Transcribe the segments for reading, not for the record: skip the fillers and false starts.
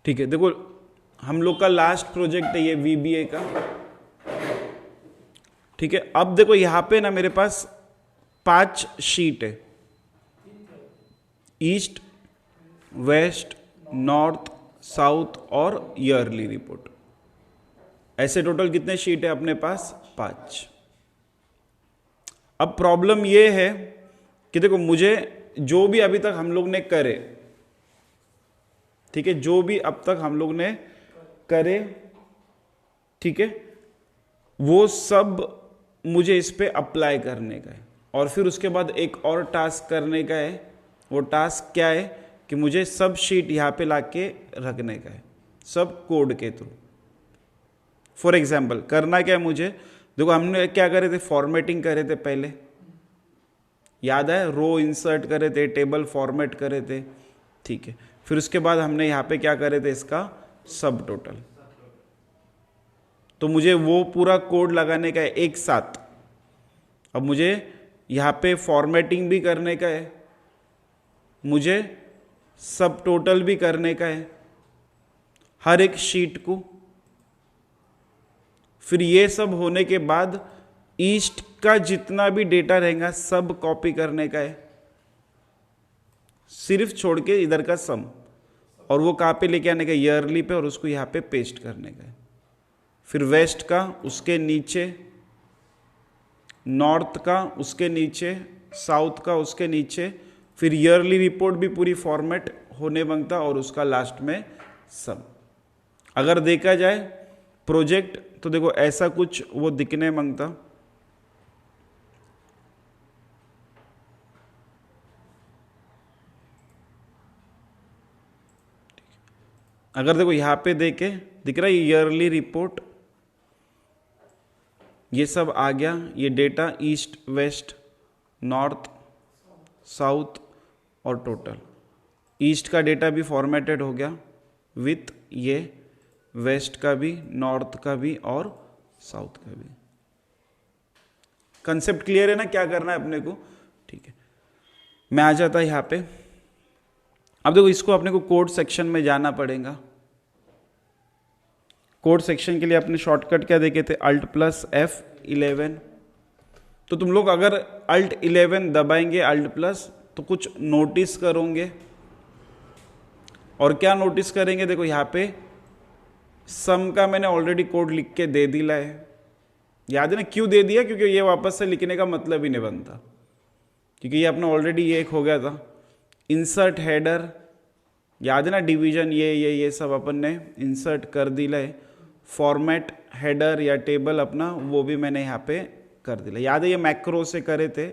ठीक है, देखो हम लोग का लास्ट प्रोजेक्ट है ये VBA का। ठीक है, अब देखो यहां पे ना मेरे पास 5 शीट है, ईस्ट, वेस्ट, नॉर्थ, साउथ और ईयरली रिपोर्ट। ऐसे टोटल कितने शीट है अपने पास? 5। अब प्रॉब्लम ये है कि देखो मुझे जो भी अभी तक हम लोग ने करे, ठीक है, जो भी अब तक हम लोग ने करे, ठीक है, वो सब मुझे इस पे अप्लाई करने का है। और फिर उसके बाद एक और टास्क करने का है। वो टास्क क्या है कि मुझे सब शीट यहां पे लाके रखने का है, सब कोड के थ्रू। फॉर एग्जाम्पल करना क्या है मुझे, देखो हमने क्या करे थे, फॉर्मेटिंग करे थे पहले, याद है, रो इंसर्ट करे थे, टेबल फॉर्मेट करे थे, ठीक है। फिर उसके बाद हमने यहां पे क्या करे थे, इसका सब टोटल। तो मुझे वो पूरा कोड लगाने का है एक साथ। अब मुझे यहां पे फॉर्मेटिंग भी करने का है, मुझे सब टोटल भी करने का है हर एक शीट को। फिर ये सब होने के बाद ईस्ट का जितना भी डेटा रहेगा सब कॉपी करने का है, सिर्फ छोड़ के इधर का सम। और वो कहां पे लेके आने का, ईयरली पे, और उसको यहां पे पेस्ट करने का है। फिर वेस्ट का उसके नीचे, नॉर्थ का उसके नीचे, साउथ का उसके नीचे, फिर ईयरली रिपोर्ट भी पूरी फॉर्मेट होने मांगता, और उसका लास्ट में सम। अगर देखा जाए प्रोजेक्ट तो देखो ऐसा कुछ वो दिखने मांगता। अगर देखो यहां पे देखे, दिख रहा है ईयरली रिपोर्ट, ये सब आ गया, ये data east, west, north, south और टोटल। ईस्ट का डेटा भी फॉर्मेटेड हो गया विथ ये, वेस्ट का भी, नॉर्थ का भी और साउथ का भी। कंसेप्ट क्लियर है ना, क्या करना है अपने को? ठीक है, मैं आ जाता यहां पे। अब देखो इसको अपने को कोड सेक्शन में जाना पड़ेगा। कोड सेक्शन के लिए अपने शॉर्टकट क्या देखे थे, Alt+F11। तो तुम लोग अगर Alt11 दबाएंगे, Alt+, तो कुछ नोटिस करोगे। और क्या नोटिस करेंगे, देखो यहां पे सम का मैंने ऑलरेडी कोड लिख के दे दिया है। याद है ना क्यों दे दिया? क्योंकि ये वापस से लिखने का मतलब ही नहीं बनता, क्योंकि ये अपना ऑलरेडी ये एक हो गया था। इंसर्ट हेडर, याद है ना, डिवीजन, ये सब अपन ने इंसर्ट कर दिया है। फॉर्मेट हेडर या टेबल अपना, वो भी मैंने यहाँ पे कर दिया। याद है ये मैक्रो से करे थे,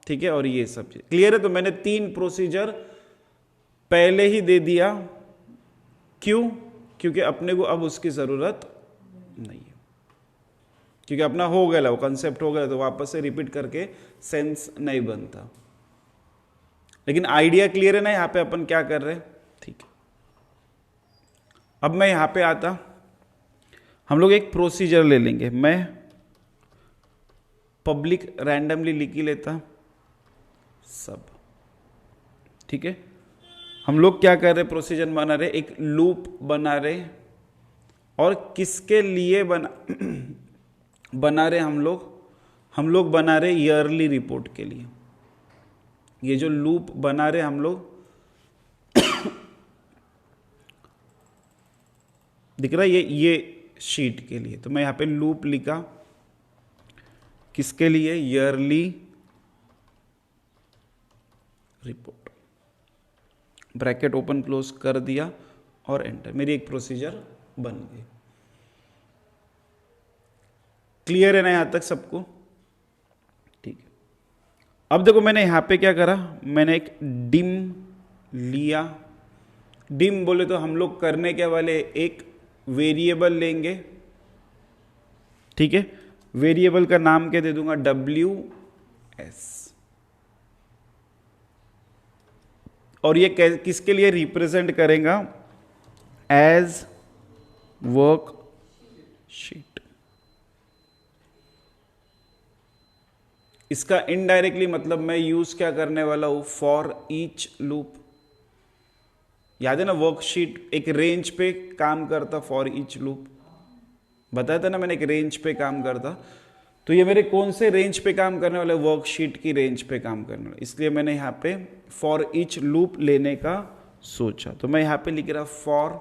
ठीक है। और ये सब चीज क्लियर है। तो मैंने 3 प्रोसीजर पहले ही दे दिया। क्यों? क्योंकि अपने को अब उसकी जरूरत नहीं है, क्योंकि अपना हो गया, वो कंसेप्ट हो गया, तो वापस से रिपीट करके सेंस नहीं बनता। लेकिन आइडिया क्लियर है ना यहां पे अपन क्या कर रहे हैं, ठीक है। अब मैं यहां पे आता, हम लोग एक प्रोसीजर ले लेंगे। मैं पब्लिक रैंडमली लिख ही लेता सब, ठीक है। हम लोग क्या कर रहे, प्रोसीजर बना रहे, एक लूप बना रहे। और किसके लिए बना रहे हम लोग बना रहे ईयरली रिपोर्ट के लिए। ये जो लूप बना रहे हम लोग दिख रहा है ये शीट के लिए। तो मैं यहां पे लूप लिखा, किसके लिए, yearly report, bracket open close कर दिया और एंटर। मेरी एक प्रोसीजर बन गई। क्लियर है ना यहां तक सबको? ठीक है। अब देखो मैंने यहां पे क्या करा, मैंने एक डिम लिया। डिम बोले तो हम लोग करने के वाले, एक वेरिएबल लेंगे, ठीक है। वेरिएबल का नाम क्या दे दूंगा, WS। और ये किसके लिए रिप्रेजेंट करेगा, एज वर्क शीट। इसका इनडायरेक्टली मतलब मैं यूज क्या करने वाला हूं, फॉर ईच लूप। याद है ना, वर्कशीट एक रेंज पे काम करता फॉर ईच लूप, बताया था ना मैंने, एक रेंज पे काम करता। तो ये मेरे कौन से रेंज पे काम करने वाले, वर्कशीट की रेंज पे काम करने वाले, इसलिए मैंने यहाँ पे फॉर ईच लूप लेने का सोचा। तो मैं यहाँ पे लिख रहा फॉर,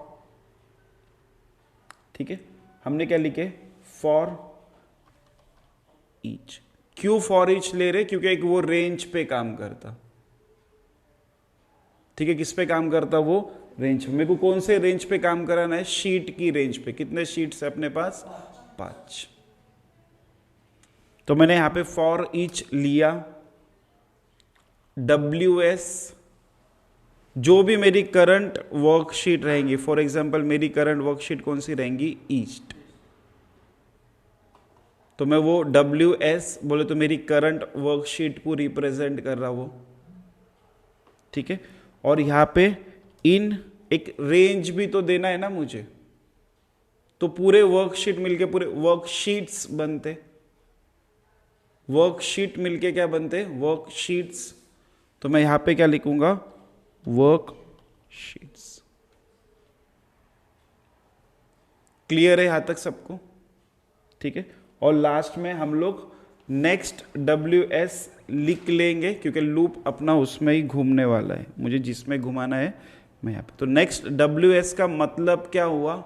ठीक है, हमने क्या लिखे, फॉर ईच। क्यों फॉर ईच ले रहे, क्योंकि एक वो रेंज पे काम करता, ठीक है, किस पे काम करता, वो रेंज। मेरे को कौन से रेंज पे काम कराना है, शीट की रेंज पे। कितने शीट्स है अपने पास, 5। तो मैंने यहां पे फॉर ईच लिया, WS जो भी मेरी करंट वर्कशीट रहेंगी, फॉर एग्जांपल मेरी करंट वर्कशीट कौन सी रहेंगी, ईस्ट, तो मैं वो WS बोले तो मेरी करंट वर्कशीट को रिप्रेजेंट कर रहा वो, ठीक है। और यहां पे इन एक रेंज भी तो देना है ना मुझे, तो पूरे वर्कशीट मिलके पूरे वर्कशीट्स बनते, वर्कशीट मिलके क्या बनते, वर्कशीट्स। तो मैं यहां पे क्या लिखूंगा, वर्कशीट्स। क्लियर है यहां तक सबको, ठीक है। और लास्ट में हम लोग नेक्स्ट WS लिख लेंगे, क्योंकि लूप अपना उसमें ही घूमने वाला है, मुझे जिसमें घुमाना है मैं यहाँ पे। तो नेक्स्ट WS का मतलब क्या हुआ,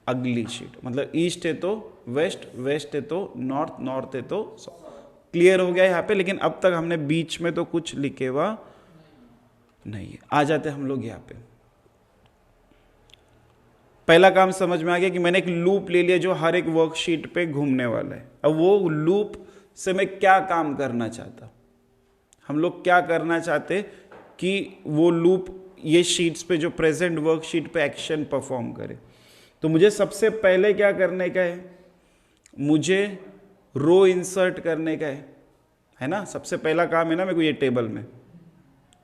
अगली शीट, मतलब ईस्ट है तो वेस्ट, वेस्ट है तो नॉर्थ, नॉर्थ है तो साउथ। क्लियर हो गया यहाँ पे। लेकिन अब तक हमने बीच में तो कुछ लिखे हुआ नहीं है। आ जाते हम लोग यहाँ पे, पहला काम समझ में आ गया कि मैंने एक लूप ले लिया जो हर एक वर्कशीट पे घूमने वाला है। अब वो लूप से मैं क्या काम करना चाहता, हम लोग क्या करना चाहते कि वो लूप ये शीट्स पे जो प्रेजेंट वर्कशीट पे एक्शन परफॉर्म करे। तो मुझे सबसे पहले क्या करने का है, मुझे रो इंसर्ट करने का है ना। सबसे पहला काम है ना मेरे को, ये टेबल में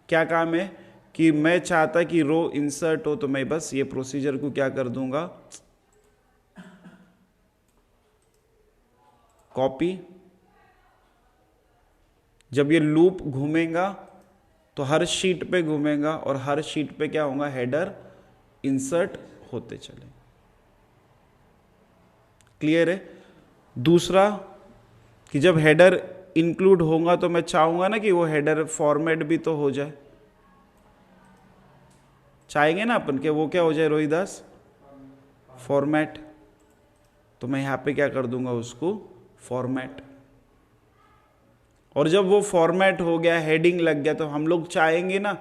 क्या काम है कि मैं चाहता कि रो इंसर्ट हो, तो मैं बस ये प्रोसीजर को क्या कर दूंगा, कॉपी। जब ये लूप घूमेगा तो हर शीट पे घूमेगा और हर शीट पे क्या होगा, हेडर इंसर्ट होते चले। क्लियर है। दूसरा कि जब हेडर इंक्लूड होगा तो मैं चाहूंगा ना कि वो हेडर फॉर्मेट भी तो हो जाए, चाहेंगे ना अपन के वो क्या हो जाए रोहिदास, फॉर्मेट। तो मैं यहां पे क्या कर दूंगा उसको, फॉर्मेट। और जब वो फॉर्मेट हो गया, हेडिंग लग गया, तो हम लोग चाहेंगे ना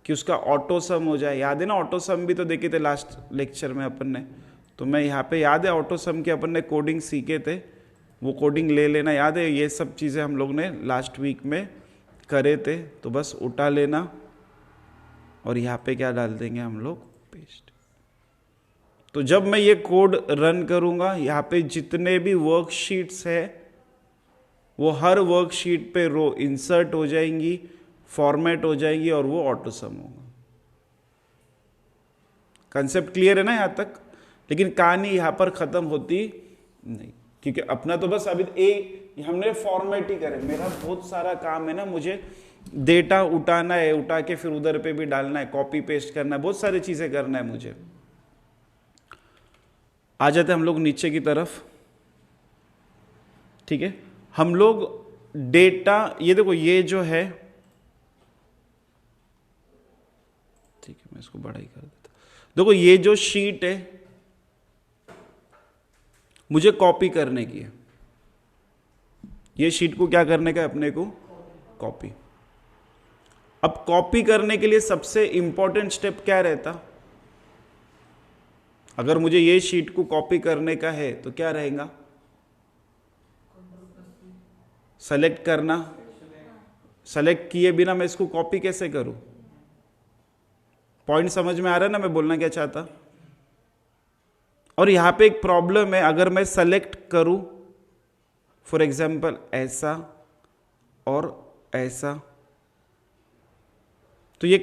कि उसका ऑटो सम हो जाए। याद है ना, ऑटो सम भी तो देखे थे लास्ट लेक्चर में अपन ने। तो मैं यहाँ पे, याद है ऑटो सम की अपन ने कोडिंग सीखे थे, वो कोडिंग ले लेना, याद है। ये सब चीज़ें हम लोग ने लास्ट वीक में करे थे, तो बस उठा लेना और यहाँ पे क्या डाल देंगे हम लोग, पेस्ट। तो जब मैं ये कोड रन करूँगा, यहाँ पे जितने भी वर्कशीट्स है वो हर वर्कशीट पे रो इंसर्ट हो जाएंगी, फॉर्मेट हो जाएंगी और वो ऑटो सम होगा। कंसेप्ट क्लियर है ना यहाँ तक। लेकिन कहानी यहाँ पर खत्म होती नहीं, क्योंकि अपना तो बस अभी हमने फॉर्मेट ही करे। मेरा बहुत सारा काम है ना, मुझे डेटा उठाना है, उठा के फिर उधर पे भी डालना है, कॉपी पेस्ट करना है, बहुत सारी चीजें करना है मुझे। आ जाते हम लोग नीचे की तरफ, ठीक है। हम लोग डेटा, ये देखो ये जो है, ठीक है मैं इसको बड़ा ही कर देता। देखो ये जो शीट है मुझे कॉपी करने की है, ये शीट को क्या करने का है अपने को, कॉपी। अब कॉपी करने के लिए सबसे इंपॉर्टेंट स्टेप क्या रहता, अगर मुझे ये शीट को कॉपी करने का है तो क्या रहेगा, सेलेक्ट करना। सेलेक्ट किए बिना मैं इसको कॉपी कैसे करूं, पॉइंट समझ में आ रहा है ना मैं बोलना क्या चाहता। और यहां पे एक प्रॉब्लम है, अगर मैं सेलेक्ट करूं फॉर एग्जांपल ऐसा और ऐसा, तो ये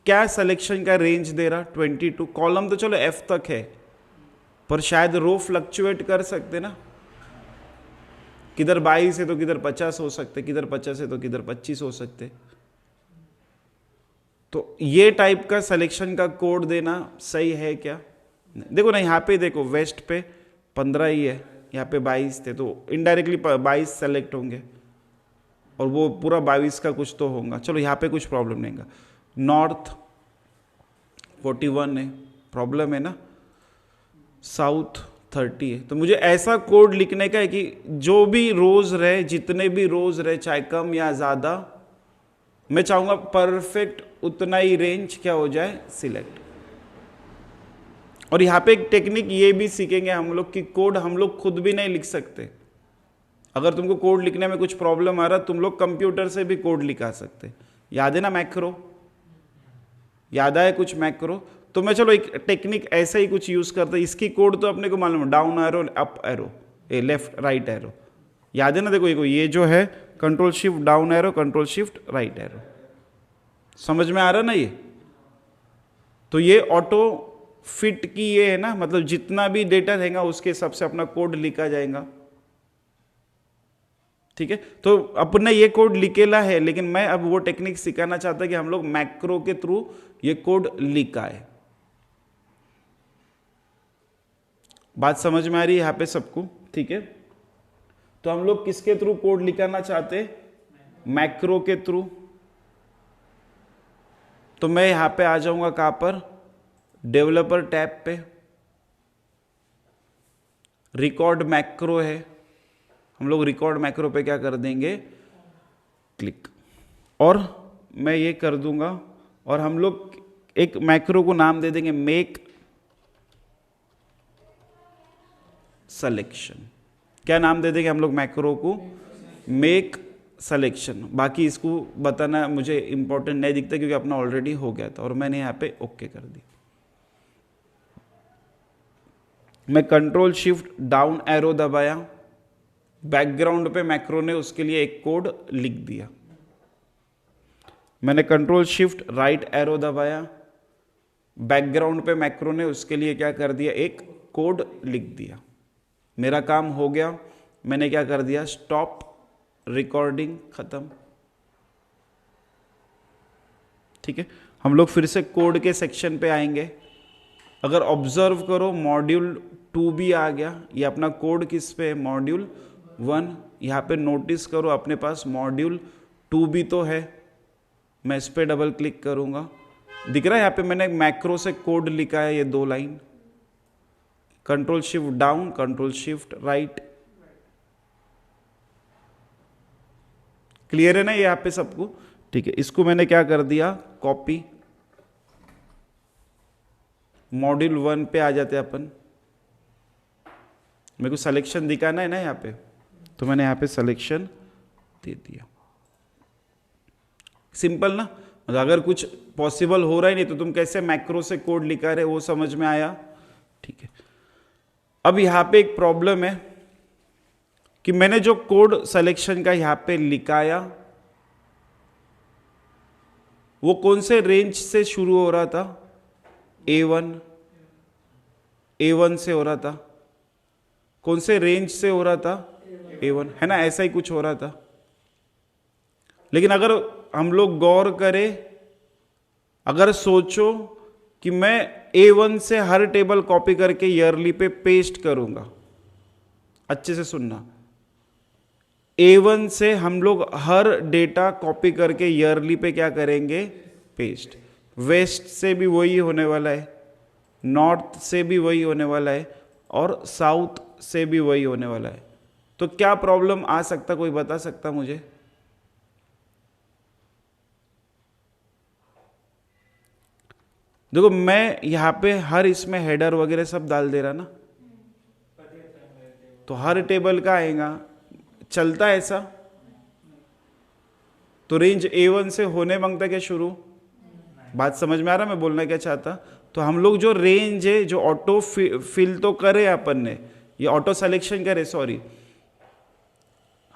क्या सिलेक्शन का रेंज दे रहा, 22। कॉलम तो चलो F तक है, पर शायद रो फ्लक्चुएट कर सकते ना, किधर 22 है तो किधर 50 हो सकते, किधर 50 है तो किधर 25 हो सकते। तो ये टाइप का सिलेक्शन का कोड देना सही है क्या? देखो ना, यहाँ पे देखो वेस्ट पे 15 ही है, यहाँ पे 22 थे, तो इनडायरेक्टली 22 सेलेक्ट होंगे और वो पूरा 22 का कुछ तो होगा। चलो यहाँ पे कुछ प्रॉब्लम नहीं है। नॉर्थ 41 है, प्रॉब्लम है ना। साउथ 30 है। तो मुझे ऐसा कोड लिखने का है कि जो भी रोज रहे, जितने भी रोज रहे, चाहे कम या ज़्यादा, मैं चाहूँगा परफेक्ट उतना ही रेंज क्या हो जाए, सिलेक्ट। और यहाँ पे एक टेक्निक ये भी सीखेंगे हम लोग कि कोड हम लोग खुद भी नहीं लिख सकते। अगर तुमको कोड लिखने में कुछ प्रॉब्लम आ रहा, तुम लोग कंप्यूटर से भी कोड लिखा सकते। याद है ना मैक्रो? याद आए कुछ मैक्रो? तो मैं चलो एक टेक्निक ऐसा ही कुछ यूज करते। इसकी कोड तो अपने को मालूम है, down arrow, up arrow, left right arrow. याद है ना? देखो ये जो है control shift down arrow, control shift right arrow. समझ में आ रहा ना ये? तो ये ऑटो फिट की ये है ना, मतलब जितना भी डेटा रहेगा उसके हिसाब से अपना कोड लिखा जाएगा। ठीक है, तो अपने ये कोड लिखेला है, लेकिन मैं अब वो टेक्निक सिखाना चाहता कि हम लोग मैक्रो के थ्रू ये कोड लिखाए। बात समझ में आ रही है यहां पे सबको? ठीक है, तो हम लोग किसके थ्रू कोड लिखाना चाहते? मैक्रो के थ्रू। तो मैं यहां पे आ जाऊंगा, कहां पर? डेवलपर टैब पे, रिकॉर्ड मैक्रो है। हम लोग रिकॉर्ड मैक्रो पे क्या कर देंगे? क्लिक। और मैं ये कर दूंगा, और हम लोग एक मैक्रो को नाम दे देंगे मेक सिलेक्शन। क्या नाम दे देंगे हम लोग मैक्रो को? Make selection. बाकी इसको बताना मुझे इंपॉर्टेंट नहीं दिखता क्योंकि अपना ऑलरेडी हो गया था और मैंने यहाँ पे ओके कर दी। मैं कंट्रोल शिफ्ट डाउन एरो दबाया, बैकग्राउंड पे मैक्रो ने उसके लिए एक कोड लिख दिया। मैंने कंट्रोल शिफ्ट राइट एरो दबाया, बैकग्राउंड पे मैक्रो ने उसके लिए क्या कर दिया? एक कोड लिख दिया। मेरा काम हो गया। मैंने क्या कर दिया? स्टॉप रिकॉर्डिंग, खत्म। ठीक है, हम लोग फिर से कोड के सेक्शन पे आएंगे। अगर ऑब्जर्व करो, मॉड्यूल 2 भी आ गया। ये अपना कोड किस पे? मॉड्यूल 1। यहाँ पे नोटिस करो अपने पास मॉड्यूल 2 भी तो है। मैं इस पे डबल क्लिक करूंगा, दिख रहा है यहाँ पे मैंने मैक्रो से कोड लिखा है, ये 2 line. Control shift down, control shift right. Clear है ना ये यहाँ पे सबको? ठीक है, इसको मैंने क्या कर दिया? कॉपी। मॉड्यूल 1 पे आ जाते अपन। मेरे को सिलेक्शन दिखाना है ना यहाँ पे, तो मैंने यहाँ पे सिलेक्शन दे दिया। सिंपल ना? मतलब अगर कुछ पॉसिबल हो रहा ही नहीं तो तुम कैसे मैक्रो से कोड लिखा रहे, वो समझ में आया? ठीक है, अब यहाँ पे एक प्रॉब्लम है कि मैंने जो कोड सिलेक्शन का यहाँ पे लिखाया वो कौन से रेंज से शुरू हो रहा था? A1 से हो रहा था। कौन से रेंज से हो रहा था? A1, है ना? ऐसा ही कुछ हो रहा था। लेकिन अगर हम लोग गौर करें, अगर सोचो कि मैं A1 से हर टेबल कॉपी करके ईयरली पे पेस्ट करूंगा, अच्छे से सुनना, A1 से हम लोग हर डेटा कॉपी करके ईयरली पे क्या करेंगे? पेस्ट। वेस्ट से भी वही होने वाला है, नॉर्थ से भी वही होने वाला है, और साउथ से भी वही होने वाला है। तो क्या प्रॉब्लम आ सकता, कोई बता सकता मुझे? देखो मैं यहां पे हर इसमें हेडर वगैरह सब डाल दे रहा ना, तो हर टेबल का आएगा, चलता है ऐसा? तो रेंज A1 से होने मांगता क्या शुरू? बात समझ में आ रहा मैं बोलना क्या चाहता? तो हम लोग जो रेंज है, जो ऑटो फिल तो करे अपन ने, ये ऑटो सिलेक्शन करे, सॉरी,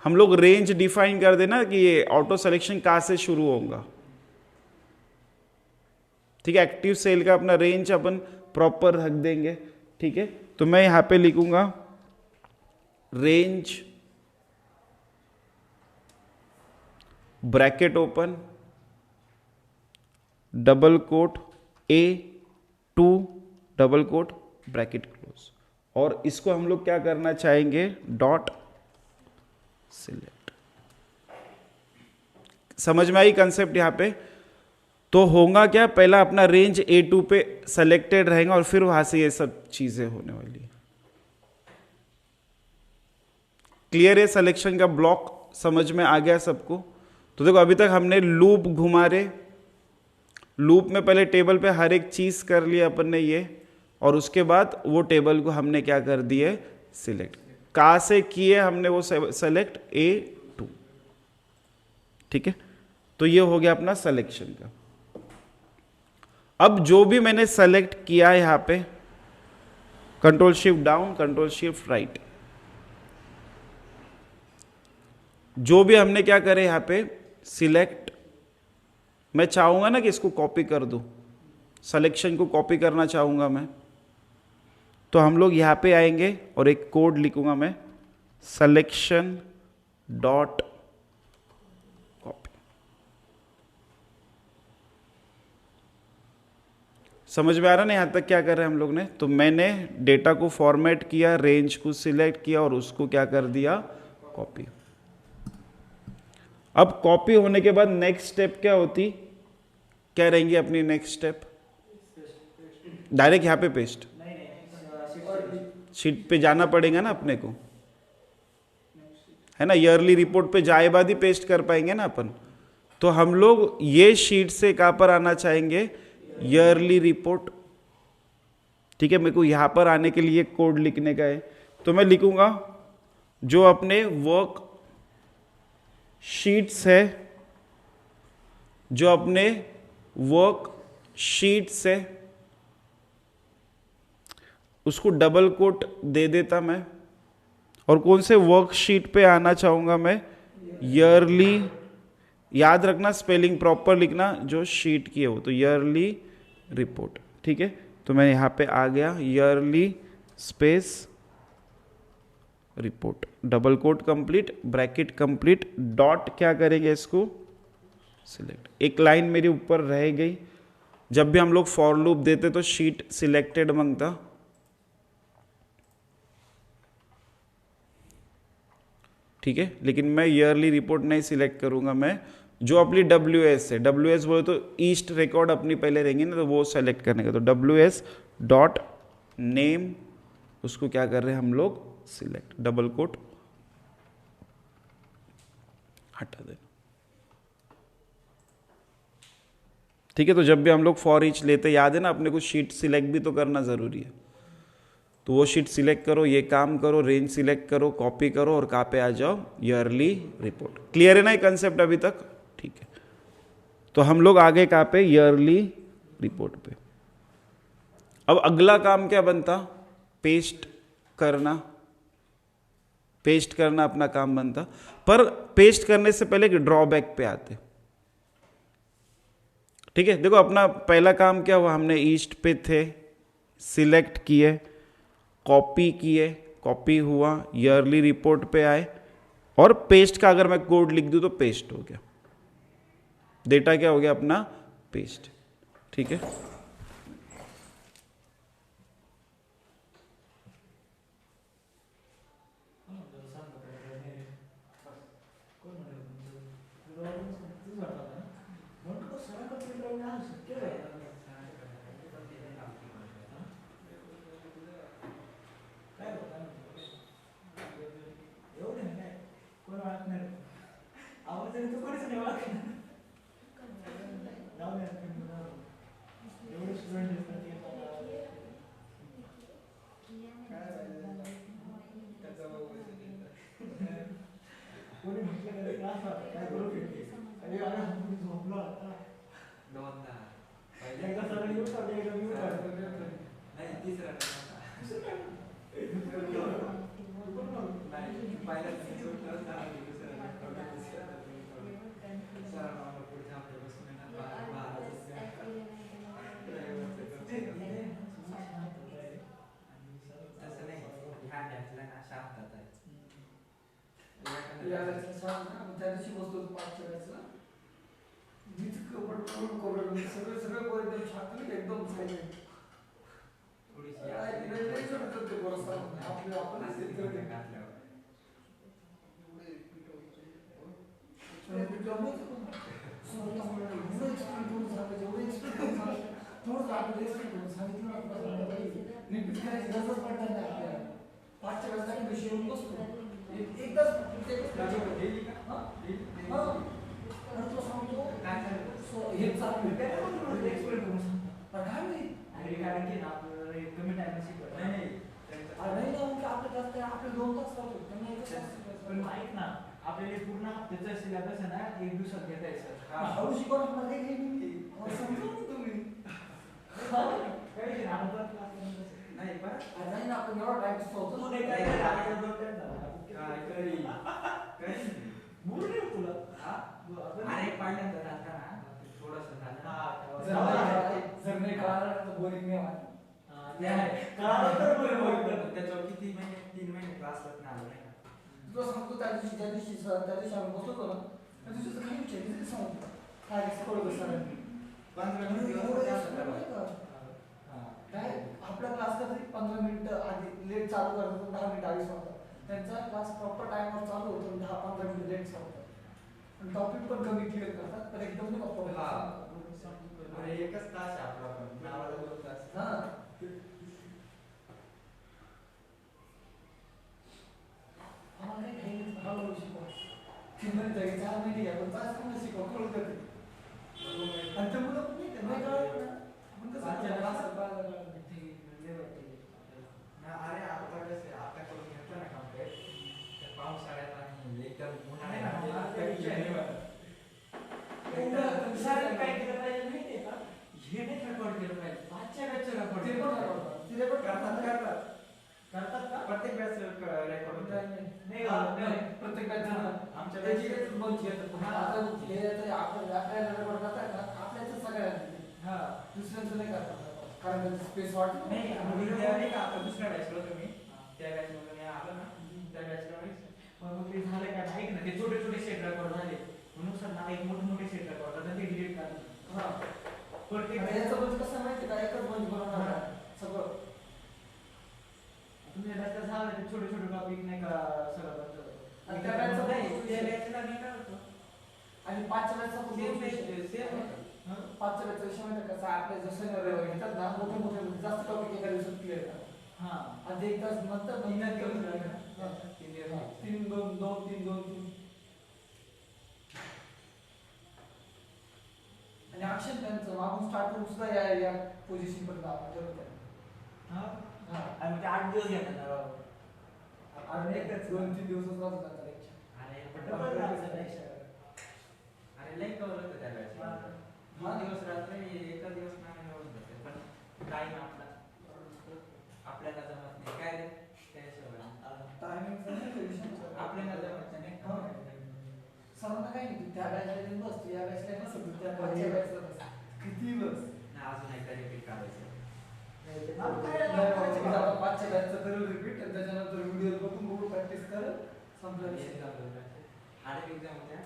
हम लोग रेंज डिफाइन कर देना कि ये ऑटो सिलेक्शन कहां से शुरू होगा। ठीक है, एक्टिव सेल का अपना रेंज अपन प्रॉपर रख देंगे। ठीक है, तो मैं यहां पे लिखूंगा range bracket open, double quote A2 double quote bracket close, और इसको हम लोग क्या करना चाहेंगे, डॉट सिलेक्ट। समझ में आई कंसेप्ट यहां पे? तो होगा क्या, पहला अपना रेंज A2 पे सेलेक्टेड रहेगा और फिर वहां से ये सब चीजें होने वाली है। क्लियर है? सिलेक्शन का ब्लॉक समझ में आ गया सबको? तो देखो अभी तक हमने लूप घुमा रहे, लूप में पहले टेबल पे हर एक चीज कर लिया अपन ने ये, और उसके बाद वो टेबल को हमने क्या कर दिए, सिलेक्ट। कहां से किए हमने वो सेलेक्ट, A2। ठीक है, तो ये हो गया अपना सिलेक्शन का। अब जो भी मैंने सेलेक्ट किया है यहां पे, control shift down, control shift right, जो भी हमने क्या करे यहां पे सिलेक्ट, मैं चाहूंगा ना कि इसको कॉपी कर दूं, सिलेक्शन को कॉपी करना चाहूंगा मैं, तो हम लोग यहां पे आएंगे और एक कोड लिखूंगा मैं, सिलेक्शन डॉट कॉपी। समझ में आ रहा ना यहां तक क्या कर रहे हैं हम लोग ने? तो मैंने डेटा को फॉर्मेट किया, रेंज को सिलेक्ट किया और उसको क्या कर दिया, कॉपी। अब कॉपी होने के बाद नेक्स्ट स्टेप क्या होती, क्या रहेंगी अपनी नेक्स्ट स्टेप? डायरेक्ट यहां पे पेस्ट, शीट पे जाना पड़ेगा ना अपने को, है ना? ईयरली रिपोर्ट पे जाए बाद ही पेस्ट कर पाएंगे ना अपन। तो हम लोग ये शीट से कहां पर आना चाहेंगे, ईयरली रिपोर्ट। ठीक है, मेरे को यहां पर आने के लिए कोड लिखने का है, तो मैं लिखूंगा जो अपने वर्क शीट्स है, जो अपने वर्क शीट्स है उसको डबल कोट दे देता मैं, और कौन से वर्कशीट पे आना चाहूंगा मैं, ईयरली। याद रखना स्पेलिंग प्रॉपर लिखना, जो शीट की है वो, तो ईयरली रिपोर्ट। ठीक है, तो मैं यहां पे आ गया, yearly space report, double quote complete, bracket complete, dot क्या करेंगे इसको सिलेक्ट। एक लाइन मेरी ऊपर रह गई, जब भी हम लोग फॉर लूप देते तो शीट सिलेक्टेड मांगता, ठीक है, लेकिन मैं ईयरली रिपोर्ट नहीं सिलेक्ट करूंगा, मैं जो अपनी WS है, WS बोले तो ईस्ट रिकॉर्ड अपनी पहले रहेंगे ना, तो वो सेलेक्ट करने का, तो WS डॉट नेम, उसको क्या कर रहे हैं हम लोग, सिलेक्ट, डबल कोट हटा देना। ठीक है, तो जब भी हम लोग फॉर ईच लेते, याद है ना अपने को शीट सिलेक्ट भी तो करना जरूरी है, तो वो शीट सिलेक्ट करो, ये काम करो, रेंज सिलेक्ट करो, कॉपी करो, और कहाँ पे आ जाओ, ईयरली रिपोर्ट। क्लियर है ना ये कंसेप्ट अभी तक? ठीक है, तो हम लोग आगे कहाँ पे, ईयरली रिपोर्ट पे। अब अगला काम क्या बनता, पेस्ट करना, पेस्ट करना अपना काम बनता। पर पेस्ट करने से पहले ड्रॉबैक पे आते। ठीक है, देखो अपना पहला काम क्या हुआ, हमने ईस्ट पे थे, सिलेक्ट किए, कॉपी किए, कॉपी हुआ, ईयरली रिपोर्ट पे आए, और पेस्ट का अगर मैं कोड लिख दूं तो पेस्ट हो गया, डेटा क्या हो गया अपना, पेस्ट। ठीक है, सगळे पोरं एकदम शांत नाही का, एकदम सायलेंट. थोडीशी आपले आपण पाचच्या वेळेस विषय येऊन बसतो एकदाच तो सांगतो हे चालू एक्सप्लेन करून सांगतो काय नाही कारण की कमी टाइम शिकवत नाही आपल्या जास्त आपले 2 तास लागतो त्यांना पण ऐक ना आपल्याला पूर्ण त्याचा सिलेबस आहे ना 1 दिवसात घेता येईल हळू शिकवणार मला काही समजून तुम्ही काही नाही पण नाही ना आपण एवढा टाइम होतो तू नाही काय बोल रे तुला अरे पहिल्यांदा झाला ना थोडंसं झालं जर नाही कळालं तर बोरिंग नाही वाटत त्याच्यावर किती महिने 3 महिने क्लासला नाही आलो नाही तुला सांगतो त्या दिवशी आम्ही बसतो ना त्या दिवशी काही विचार सांगतो काय कळलं सरांनी 15 मिनिट काय आपला क्लास कधी 15 मिनिटं आधी लेट चालू करतो 10 मिनिट आधी होता त्यांचा क्लास प्रॉपर टाइमवर चालू होतो 10-15 मिनिट लेट होतात आणि टॉपिक पण कमी क्लिअर करतात पण एकदम नाही प्रॉपर अरे एकच तास आहे आपला पण नावाला 2 तास हां आम्हाला काही हळूहळू शिकवा 3 महिने 4 महिने घ्या पण तास कमी शिकवा कळू देते आणि ते मुलं पण नाही त्यांना कळलं ना आपण कसं क्लास अरे आता कसं आता करून घेतो ना कम्प्लीट पावसाळ्यात आणि एकदम उन्हाळ्यात काय केलं पाहिजे माहिती आहे का हे नाही रेकॉर्ड केलं पाहिजे 5च्या बॅचचं रेकॉर्ड ते पण करतात का प्रत्येक बॅच रेकॉर्ड नाही प्रत्येक बॅच आमच्या बॅच बंद घेतात आता हे तर आपल्याला रेकॉर्ड करतात ना आपल्याच सगळ्यांना हां दुसऱ्यांचं नाही करतात कारण स्पेस वाटत नाही नाही का आता दुसऱ्या बॅचला तुम्ही त्या बॅचमध्ये आलं ना त्या बॅचला मग ते झालं का ऐक ना ते छोटे छोटे सेट रेकॉर्ड झाले म्हणून सर ना एक मोठे मोठे सेट रेकॉर्ड झाले ते डिलीट करा हां प्रत्येक याचं बंद कसं माहिती का एकच बंद बनवणार सगळं तुम्ही बॅचला झालं ते छोटे छोटे टॉपिक नाही का सगळं आणि त्या बॅचचं नाही त्या बॅचला नाही काय होतं आणि 5च्या बॅचचा सेम 5च्या बॅचचा विषय माहिती का आपल्या जसं घेतात ना मोठे मोठे जास्त टॉपिक एका दिवसात क्लिअर करा हां आणि ते एक तास नंतर 3 2 2 3 2 3 आणि ऍक्शन त्यांचं मागून स्टार्ट करून सुद्धा या पोझिशन पर्यंत आपण ठरवतो हां आणि ते 8 दिवस घेतात ना बाबा आणि एकच 2-3 दिवसात वाचत जातात लेक्चर अरे पटकन वाचत लेक्चर अरे लई कवर होतं त्या बॅचला 2 दिवस रात्री एका दिवस नाही होऊन जाते पण टाइम आपल्याला जमत नाही काय रे त्याशिवाय टायमिंग आपल्याला जमत नाही सर्वांना काही नाही त्या बॅचला बस या बॅचला बस त्या बॅचला बस किती बस नाही अजून एकदा रिपीट करायचं 5च्या बॅचचं करू रिपीट आणि त्याच्यानंतर व्हिडिओ बघून बघून प्रॅक्टिस कर संपलं हार्ड एक्झाम होत्या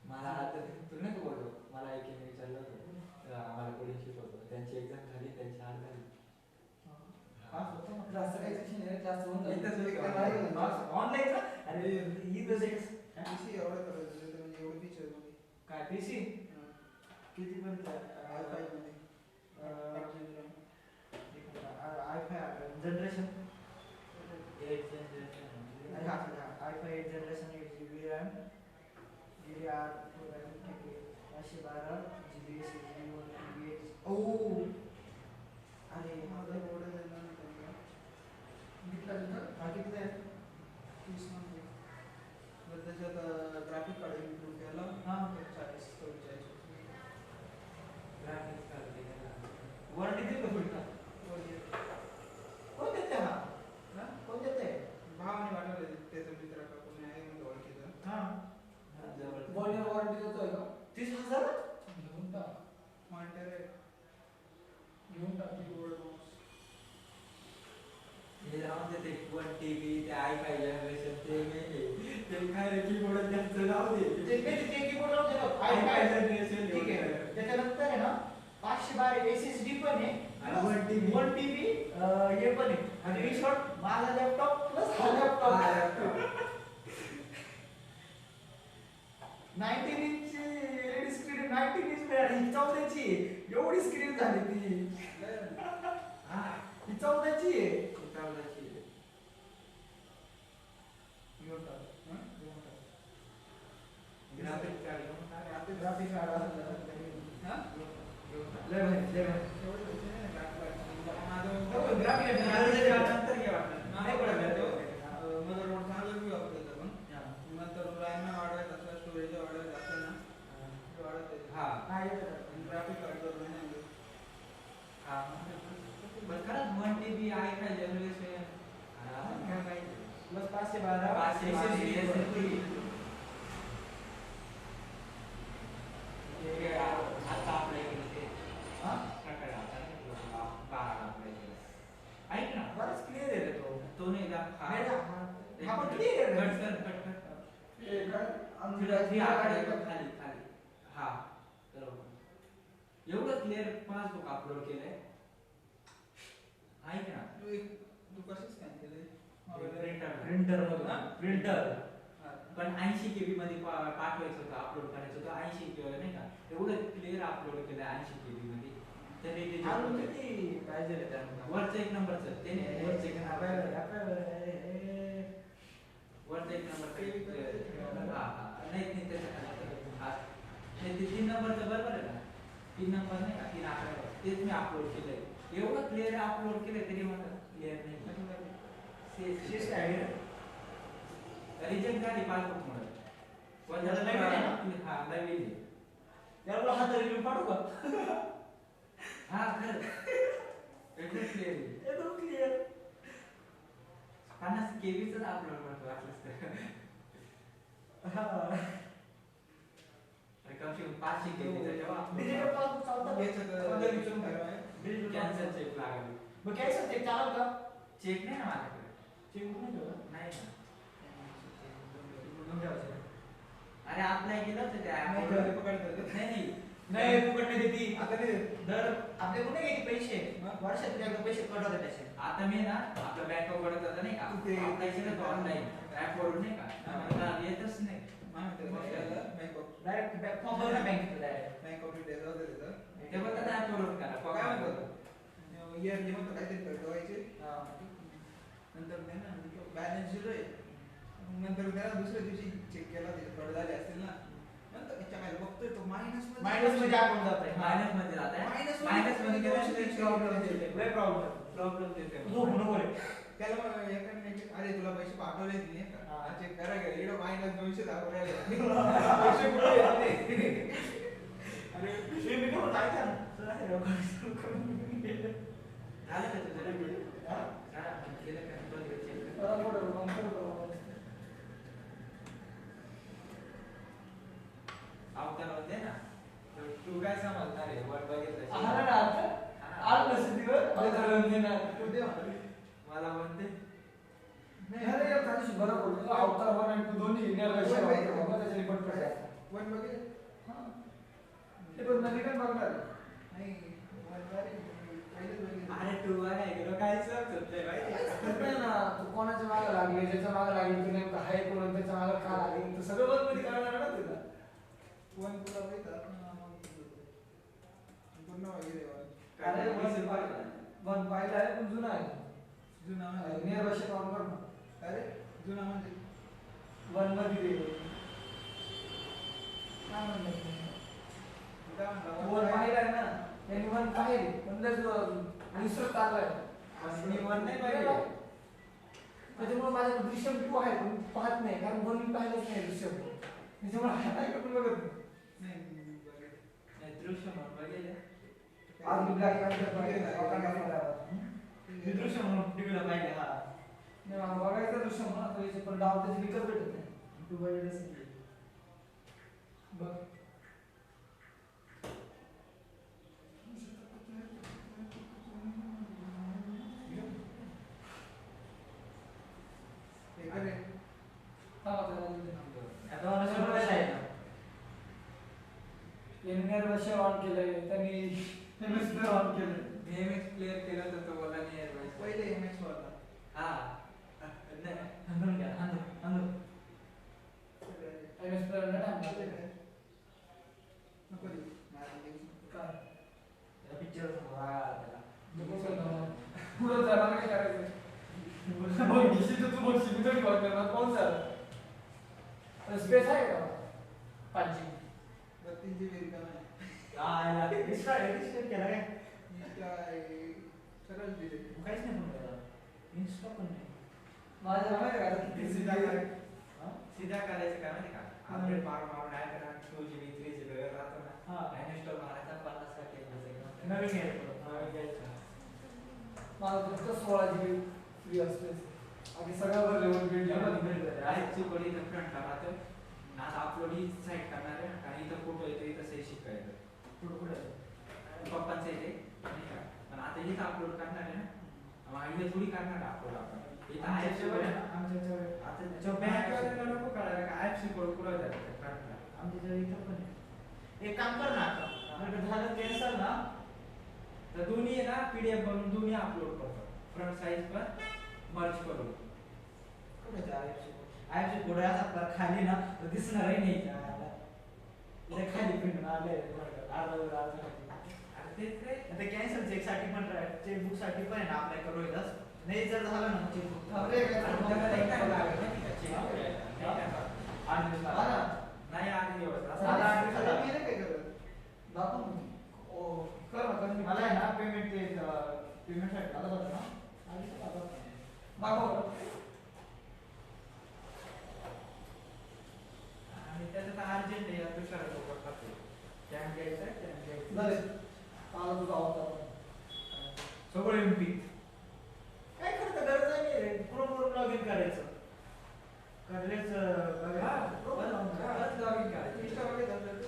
मला आता तू नाही बोललो मला एक विचारलं होतं आम्हाला कोडिंग शिकवतो त्यांची एक्झाम झाली त्यांची हार्ड झाली क्लास काही सेशन आहे क्लास होऊन ऑनलाईन अरे ही तर पीसी एवढं करायचं म्हणजे एवढं फीचर काय पीसी किती पर्यंत i5 मध्ये i5 generation 8 generation i5 8 generation 8 GB RAM DDR 512 GB CPU 128 ओ अरे माझा मॉडेल आहे ना किती आहे 30 नंबर तर त्याच्यात ग्राफिक कार्ड इन्क्लूड केला हां 40 44 ग्राफिक्स कार्ड दिलेला वॉरंटी देतो पुढचा कोण देते हा कोण देते भावाने वाटवले त्याचा मित्र का कोणी आहे म्हणजे ओळखीचा हां जवळ बॉडीवर वॉरंटी देतोय का 30,000 घेऊन टाक मॉनिटर आहे घेऊन टाक कीबोर्ड माऊस हे राहून देते 1 TB ते i5 जनरेशन ते काय रे कीबोर्ड त्यांचं राहू दे ते कीबोर्ड लावते ठीक आहे. त्याच्यानंतर आहे ना 512 SSD पण आहे आणि 1 TB हे पण आहे आणि इन शॉर्ट माझा लॅपटॉप प्लस हा laptop 19 inch LED screen 19 inch ही 14 ची एवढी स्क्रीन झाली ती ही 14 ची आहे ग्राफिक कार्ड ग्राफिक कार्ड लय भारी ग्राफिक नंतर घे वाटतं नाही पडलं तो मदरबोर्ड चांगला बी वापरायचा पण नंतर रॅम वाढवायचा असला स्टोरेज वाढवायचा असला ना वाढत हा ग्राफिक कार्ड नाही हा बस खरंच 1 TB आहे का जनरेशन काय माहिती प्लस 512 SSD आता आपल्या इकडे ते प्रकार आता बारा ऐक ना बरंच क्लिअर आहे रे तो नाही का हा पण क्लिअर आहे कट खाली हा एवढं क्लिअर पासबुक अपलोड केलंय ऐक ना तू कसं स्कॅन केलंय प्रिंटर पण 80 KB मध्ये पाठवायचं होतं अपलोड करायचं होतं 80 KB नाही का एवढं क्लिअर अपलोड केलं 80 KB मध्ये तरी ते किती पाहिजे रे त्यांना वरचं एक नंबरचं ते वरचं एक नंबर हा नाही त्याच्या नाही ते 3 नंबरचं बरोबर आहे ना 3 नंबर नाही का 3 आकडा तेच मी अपलोड केलंय एवढं क्लिअर अपलोड केलंय तरी मला क्लिअर नाही रिजेक्ट झाली पासबुक मुळे हा नवीन याला हात रिव्ह्यू पाठवू का हा खरंच एकदम क्लिअर एकदम क्लिअर 50 KB च अपलोड करतो वाटलंच तर कमसे कम 500 KB चा जेव्हा डिजिटल पासबुक चालतं कॅन्सर चेक लागेल मग कॅन्सर चेक चालेल का चेक नाही ना माझ्याकडे चेक नाही ठेवला नाही ना मग ठेवायचं अरे अप्लाय केलं होतं त्या नाही app वर. ठेवलं, पकडलं. नाही नाही फुकट नाही देती आता ते दर आपले कुठे घ्यायचे पैसे वर्षात एकदा पैसे कट होते त्याचे आता मी ना आपल्या बँक कडे जाता नाही का ते- अप्लाय केलं ऑनलाईन ऍप वरून नाही का मला येतच नाही डायरेक्ट फॉर्म भरून बँकेत डायरेक्ट ते बोलतात ऍप वरून करा काय म्हणतो इयर जे म्हणतो काहीतरी ठेवायचे नंतर नाही ना बॅलन्स झिरो आहे नंतर त्याला दुसऱ्या दिवशी चेक केला त्याचे कट झाले असतील ना नंतर त्याच्या काय बघतोय तो मायनस मायनस मध्ये अकाउंट जात आहे मायनस मध्ये जात आहे Minus मायनस मध्ये मध्ये प्रॉब्लेम देते झोप नको रे त्याला मग एकाने नाही अरे तुला पैसे पाठवले नाही हा. का चेक करा गेले इकडे मायनस 200 दाखवून राहिले पैसे कुठे येते अरे हे मी काय ऐका ना झालं का तुझं हा? केलं का बघ चेक अवतार होते ना तू काय समजणार आहे वर बघितलं मला म्हणते वन बघितलं नाही वन पहिलेच बघितलं अरे तू काय गेलो काय समजत नाही माहिती कोणाच्या मागे लागले ज्याच्या मागे लागले की नेमकं आहे कोण त्याच्या मागे का लागले सगळं बंद मध्ये कळणार ना तुला वन तुला माहिती पूर्ण वगैरे अरे वन पाहिलं आहे पण जुना आहे जुना म्हणजे नियर भाषेत ऑन कर ना अरे जुना म्हणजे वन मध्ये दे काय म्हणलं काय म्हणला वन पाहिलं आहे ना त्यांनी वन पाहिले पण विसरत चाललाय मी वन नाही पाहिलं त्याच्यामुळे माझ्या दृश्यम टू आहे पण पाहत नाही कारण वन मी पाहिलंच नाही दृश्यम त्याच्यामुळे हाताय पण बघत नाही नाही बघितलं नाही दृश्य म्हणून बघितलं आज मी ब्लॅक पॅन्थर पाहिलं दृश्य म्हणून टीव्हीला पाहिजे हा नाही मला बघायचं दृश्य म्हणून आता याचे पण डाव त्याचे विकत भेटत नाही तू बघितलंच नाही बघ हे करे हा आता मला शंभर आहे ना वर्ष ऑन केलंय त्यांनी एमएस प्लेअर ऑन केलंय. एमएक्स प्लेअर केलं तर तो बोला नाही यार पहिले एमएक्स होता. हा नाही हंदून घ्या हंदून एमएस प्लेअर नको देऊ. मला देऊ नको. काय पिक्चर पुढं जाणार काय करायचं मग घेशील तर तू बघशील मी तरी कॉल करणार कोण झालं स्पेस आहे का 5G 32 GB रिकामा आहे. केला काय काय सरळ दिले. काहीच नाही पण त्याला इन्स्टा पण नाही माझ्या माहिती आहे का किती सीधा आहे सीधा करायचं काय माहिती का अपडेट मारून ऍड करा 2GB 3GB वगैरे राहतो ना इन्स्टॉल मारायचा 50 टक्के नवीन घ्यायचं माझं फक्त 16 GB फ्री असते बाकी सगळं लेवल बिल्ड आयची कोडी इथं फ्रंटला राहतो आता अपलोड ही साईट करणार आहे आणि इथं फोटो येतो इथं सही शिकायचं पुढे पप्पांचं येते नाही का पण आता इथं अपलोड करणार आहे ना इथं थोडी करणार अपलोड आपण इथं बँक नको कळायला का ऍपची कोड पुढे जायचं फ्रंटला आमच्या इथं पण आहे एक काम कर ना आता झालं कॅन्सल ना तर दोन्ही आहे ना PDF बनवून दोन्ही अपलोड करतो फ्रंट साइज पण मर्ज करून कुठे आयची कोड असा खाली ना तर दिसणारही नाही इथे खाली पिंड आले ते कॅन्सल चेक साठी पण चेकबुक साठी पण आहे ना अप्लाय करू येतात नाही जर झालं ना चेकबुक नाही 8 दिवस मला आहे ना पेमेंट साठी आलं होतं ना आणि त्याच्यात अर्जंट आहे दुसरा लोक करतो कॅम्प घ्यायचं सगळं एमपी काय करतं गरज नाही रे क्रोमवरून लॉग इन करायचं करलेच लॉग इन करायचं इंस्टामध्ये काय गरज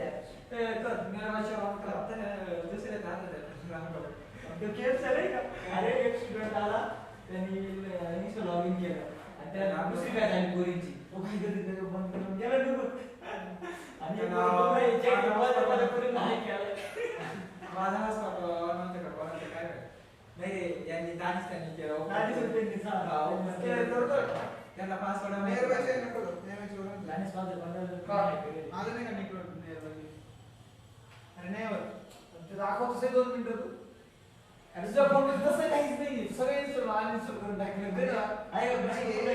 आहे दुसऱ्या अरे एक स्टुडंट आला त्यांनी लॉग इन केलं आणि त्या दुसरी काय झाली पोरींची तो काय करते बंद करून गेला निघून आणि नाही यांनी त्यांनी केलं त्यांना पासवर्ड नको अरे नाही होत ते दाखवतोस 2 मिनिटं तू अरे तुझ्या फोन तसं काहीच नाही सगळे इन्स्टॉल अनइन्स्टॉल करून टाकले आहे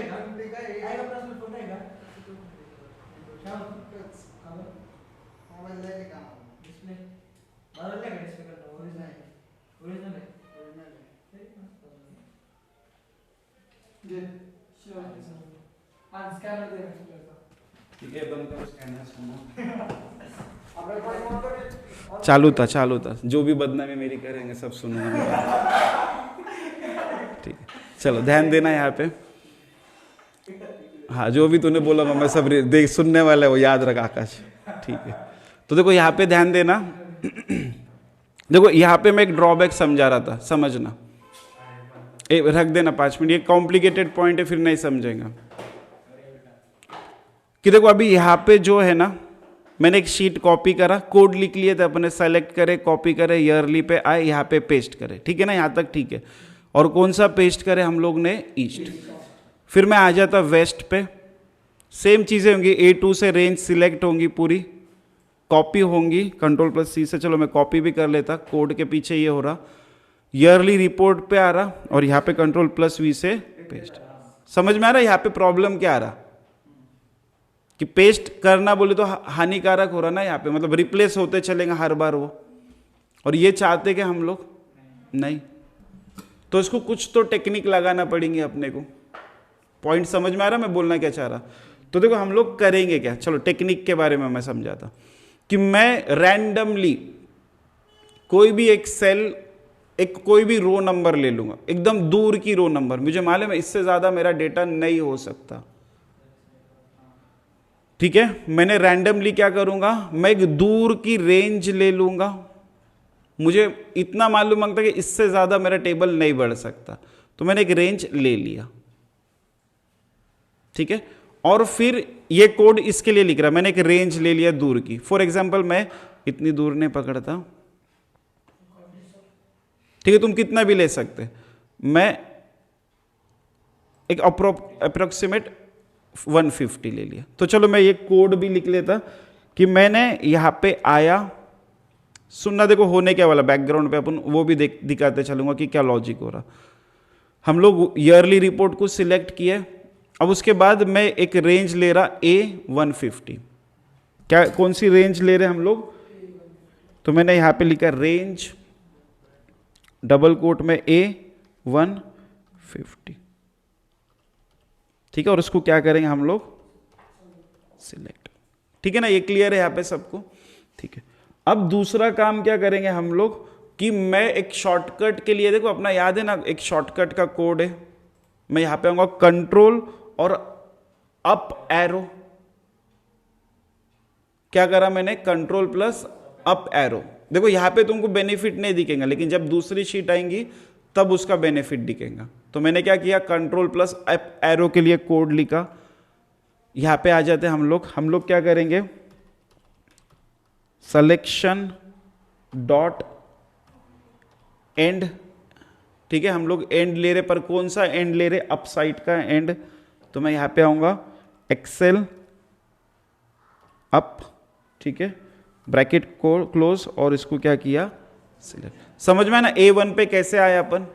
का प्रश्न फोन आहे का मोबाईल जायचे का डिस्प्ले बरोबर आहे का डिस्प्ले करतो ओरिजिनल आहे जे शिवाय आज स्कॅनर दे ठीक है बंद करो स्कैनर आपण काय चालू था जो भी बदनामी मेरी करेंगे सब सुनूंगा मैं। ठीक है चलो ध्यान देना यहाँ पे हाँ जो भी तूने बोला मैं सब देख सुनने वाला है वो याद रख आकाश ठीक है तो देखो यहाँ पे ध्यान देना देखो यहाँ पे मैं एक ड्रॉबैक समझा रहा था समझना रख देना 5 मिनट ये कॉम्प्लिकेटेड पॉइंट है फिर नहीं समझेगा कि देखो अभी यहाँ पे जो है ना मैंने एक शीट कॉपी करा कोड लिख लिए थे अपने सेलेक्ट करे कॉपी करे ईयरली पे आए यहाँ पे पेस्ट करे ठीक है ना यहाँ तक ठीक है और कौन सा पेस्ट करे हम लोग ने ईस्ट फिर मैं आ जाता वेस्ट पे सेम चीज़ें होंगी A2 से रेंज सिलेक्ट होंगी पूरी कॉपी होंगी Ctrl+C से चलो मैं कॉपी भी कर लेता कोड के पीछे ये हो रहा ईयरली रिपोर्ट पे आ रहा और यहाँ पे Ctrl+V से पेस्ट समझ में आ रहा है यहाँ पे प्रॉब्लम क्या आ रहा कि पेस्ट करना बोले तो हानिकारक हो रहा ना यहाँ पे मतलब रिप्लेस होते चलेंगे हर बार वो और ये चाहते कि हम लोग नहीं तो इसको कुछ तो टेक्निक लगाना पड़ेंगे अपने को पॉइंट समझ में आ रहा मैं बोलना क्या चाह रहा तो देखो हम लोग करेंगे क्या चलो टेक्निक के बारे में मैं समझाता कि मैं रैंडमली कोई भी एक सेल एक कोई भी रो नंबर ले लूंगा एकदम दूर की रो नंबर मुझे मालूम है इससे ज़्यादा मेरा डेटा नहीं हो सकता ठीक है मैंने रैंडमली क्या करूंगा मैं एक दूर की रेंज ले लूंगा मुझे इतना मालूम मांगता कि इससे ज़्यादा मेरा टेबल नहीं बढ़ सकता तो मैंने एक रेंज ले लिया ठीक है और फिर ये कोड इसके लिए लिख रहा है, मैंने एक रेंज ले लिया दूर की। फॉर एग्जाम्पल मैं इतनी दूर नहीं पकड़ता, ठीक है, तुम कितना भी ले सकते, मैं एक अप्रोक्सीमेट 150 ले लिया। तो चलो मैं ये कोड भी लिख लेता कि मैंने यहां पे आया, सुनना देखो होने क्या वाला, बैकग्राउंड पे अपन वो भी दिखाते चलूंगा कि क्या लॉजिक हो रहा। हम लोग ईयरली रिपोर्ट को सिलेक्ट किए, अब उसके बाद मैं एक रेंज ले रहा A150। क्या कौन सी रेंज ले रहे हम लोग, तो मैंने यहां पे लिखा रेंज डबल कोट में A150, ठीक है, और उसको क्या करेंगे हम लोग सिलेक्ट, ठीक है ना, ये क्लियर है यहां पे सबको, ठीक है। अब दूसरा काम क्या करेंगे हम लोग कि मैं एक शॉर्टकट के लिए, देखो अपना याद है ना, एक शॉर्टकट का कोड है, मैं यहां पे आऊंगा कंट्रोल और अप एरो, क्या करा मैंने, कंट्रोल प्लस अप एरो। देखो यहां पे तुमको बेनिफिट नहीं दिखेगा, लेकिन जब दूसरी शीट आएंगी तब उसका बेनिफिट दिखेगा। तो मैंने क्या किया, कंट्रोल प्लस अप एरो के लिए कोड लिखा। यहां पे आ जाते हैं हम लोग क्या करेंगे, सिलेक्शन डॉट एंड, ठीक है, हम लोग एंड ले रहे, पर कौन सा एंड ले रहे, अप साइड का एंड। तो मैं यहां पे आऊंगा एक्सेल अप, ठीक है, ब्रैकेट को क्लोज, और इसको क्या किया सिलेक्ट। समझ में ना A1 पे कैसे आया अपन।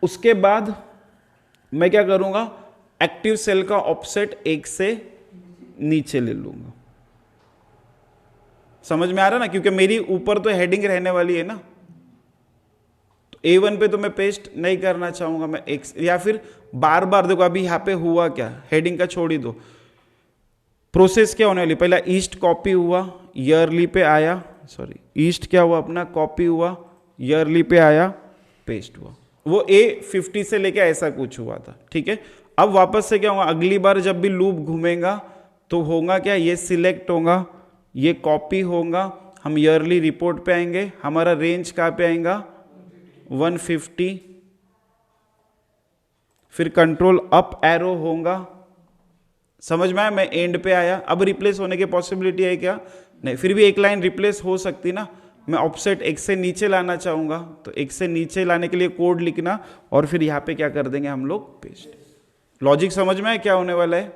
उसके बाद मैं क्या करूंगा, एक्टिव सेल का ऑफसेट 1 से नीचे ले लूंगा। समझ में आ रहा ना, क्योंकि मेरी ऊपर तो हेडिंग रहने वाली है ना, तो A1 पे तो मैं पेस्ट नहीं करना चाहूंगा मैं एक, या फिर बार बार, देखो अभी यहां पे हुआ क्या, हेडिंग का छोड़ ही दो, प्रोसेस क्या होने वाली, पहला ईस्ट कॉपी हुआ, ईयरली पे आया, सॉरी ईस्ट क्या हुआ अपना, कॉपी हुआ, ईयरली पे आया, पेस्ट हुआ, वो A50 से लेके ऐसा कुछ हुआ था, ठीक है। अब वापस से क्या होगा, अगली बार जब भी लूप घूमेगा तो होगा क्या, ये सिलेक्ट होगा, ये कॉपी होगा, हम ईयरली रिपोर्ट पे आएंगे, हमारा रेंज कहां पे आएगा 150, फिर कंट्रोल अप एरो होगा, समझ में आया, मैं एंड पे आया। अब रिप्लेस होने की पॉसिबिलिटी है क्या, नहीं, फिर भी एक लाइन रिप्लेस हो सकती ना, मैं ऑफसेट 1 से नीचे लाना चाहूंगा, तो 1 से नीचे लाने के लिए कोड लिखना, और फिर यहां पे क्या कर देंगे हम लोग पेस्ट। लॉजिक समझ में आया क्या होने वाला है,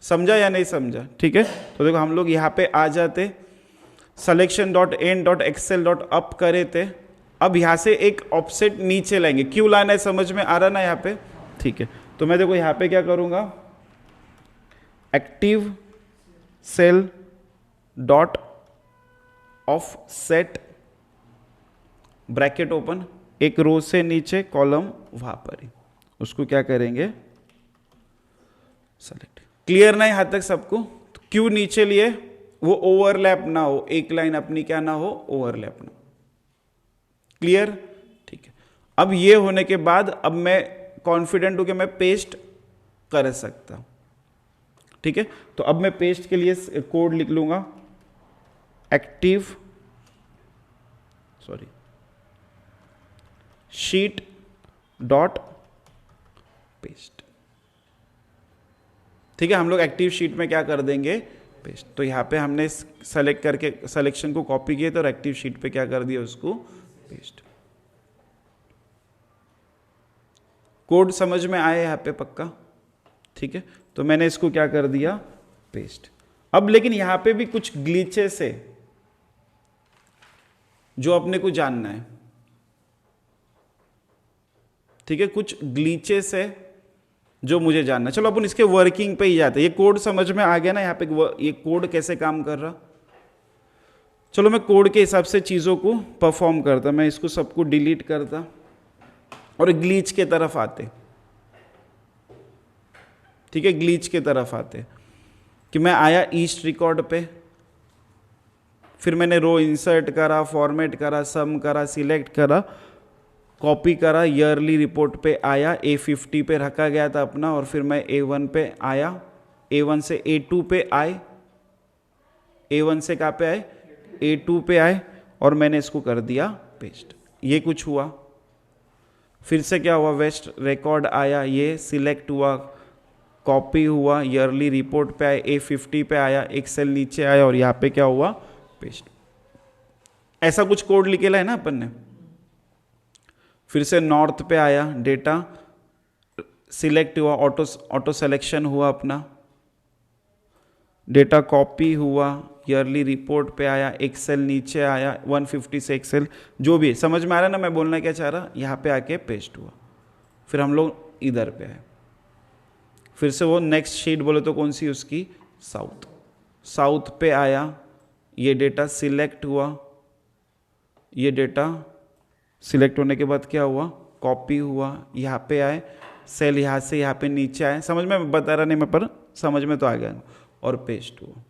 समझा या नहीं समझा, ठीक है। तो देखो हम लोग यहां पे आ जाते, selection dot end dot Excel dot up करे थे, अब यहां से एक ऑफसेट नीचे लाएंगे, क्यों लाना है समझ में आ रहा ना यहाँ पे, ठीक है। तो मैं देखो यहां पे क्या करूंगा, active cell dot offset bracket open, एक रो से नीचे कॉलम वहां पर ही, उसको क्या करेंगे सेलेक्ट। क्लियर ना यहां तक सबको, तो क्यों नीचे लिए, वो ओवरलैप ना हो, एक लाइन अपनी क्या ना हो, ओवरलैप ना। क्लियर, ठीक है। अब ये होने के बाद अब मैं कॉन्फिडेंट हूं कि मैं पेस्ट कर सकता हूं, ठीक है। तो अब मैं पेस्ट के लिए कोड लिख लूंगा, active sorry sheet dot paste, ठीक है। हम लोग एक्टिव शीट में क्या कर देंगे पेस्ट, तो यहां पे हमने सेलेक्ट करके सिलेक्शन को कॉपी किया, तो एक्टिव शीट पे क्या कर दिया उसको पेस्ट। कोड समझ में आया यहां पे पक्का, ठीक है। तो मैंने इसको क्या कर दिया पेस्ट। अब लेकिन यहां पे भी कुछ ग्लिचेस है जो अपने को जानना है, ठीक है, कुछ ग्लिचेस है जो मुझे जानना है। चलो अपन इसके वर्किंग पे ही जाते हैं, ये कोड समझ में आ गया ना यहाँ पे, ये कोड कैसे काम कर रहा। चलो मैं कोड के हिसाब से चीजों को परफॉर्म करता, मैं इसको सबको डिलीट करता और ग्लीच के तरफ आते, ठीक है, ग्लीच के तरफ आते कि मैं आया ईस्ट रिकॉर्ड पे, फिर मैंने रो इंसर्ट करा, फॉर्मेट करा, सम करा, सिलेक्ट करा, कॉपी करा, ईयरली रिपोर्ट पे आया, A50 पे रखा गया था अपना, और फिर मैं A1 पे आया, A1 से A2 पे आए, A1 से कहाँ पे आए A2 पे आए, और मैंने इसको कर दिया पेस्ट। ये कुछ हुआ। फिर से क्या हुआ, वेस्ट रिकॉर्ड आया, ये सिलेक्ट हुआ, कॉपी हुआ, ईयरली रिपोर्ट पे आया, A50 पे आया, एक सेल नीचे आया और यहाँ पे क्या हुआ, पेस्ट। ऐसा कुछ कोड लिखेला है ना अपन ने। फिर से नॉर्थ पे आया, डेटा सिलेक्ट हुआ, ऑटो सिलेक्शन हुआ अपना, डेटा कॉपी हुआ, ईयरली रिपोर्ट पे आया, एक सेल नीचे आया, 150 से एक सेल, जो भी समझ में आ रहा है ना मैं बोलना क्या चाह रहा, यहाँ पे आके पेस्ट हुआ। फिर हम लोग इधर पे आए, फिर से वो नेक्स्ट शीट बोले तो कौन सी उसकी, साउथ पे आया, ये डेटा सिलेक्ट हुआ, ये डेटा सिलेक्ट होने के बाद क्या हुआ, कॉपी हुआ, यहाँ पे आए, सेल यहाँ से यहाँ पे नीचे आए, समझ में बता रहा नहीं मैं पर समझ में तो आ गया, और पेस्ट हुआ।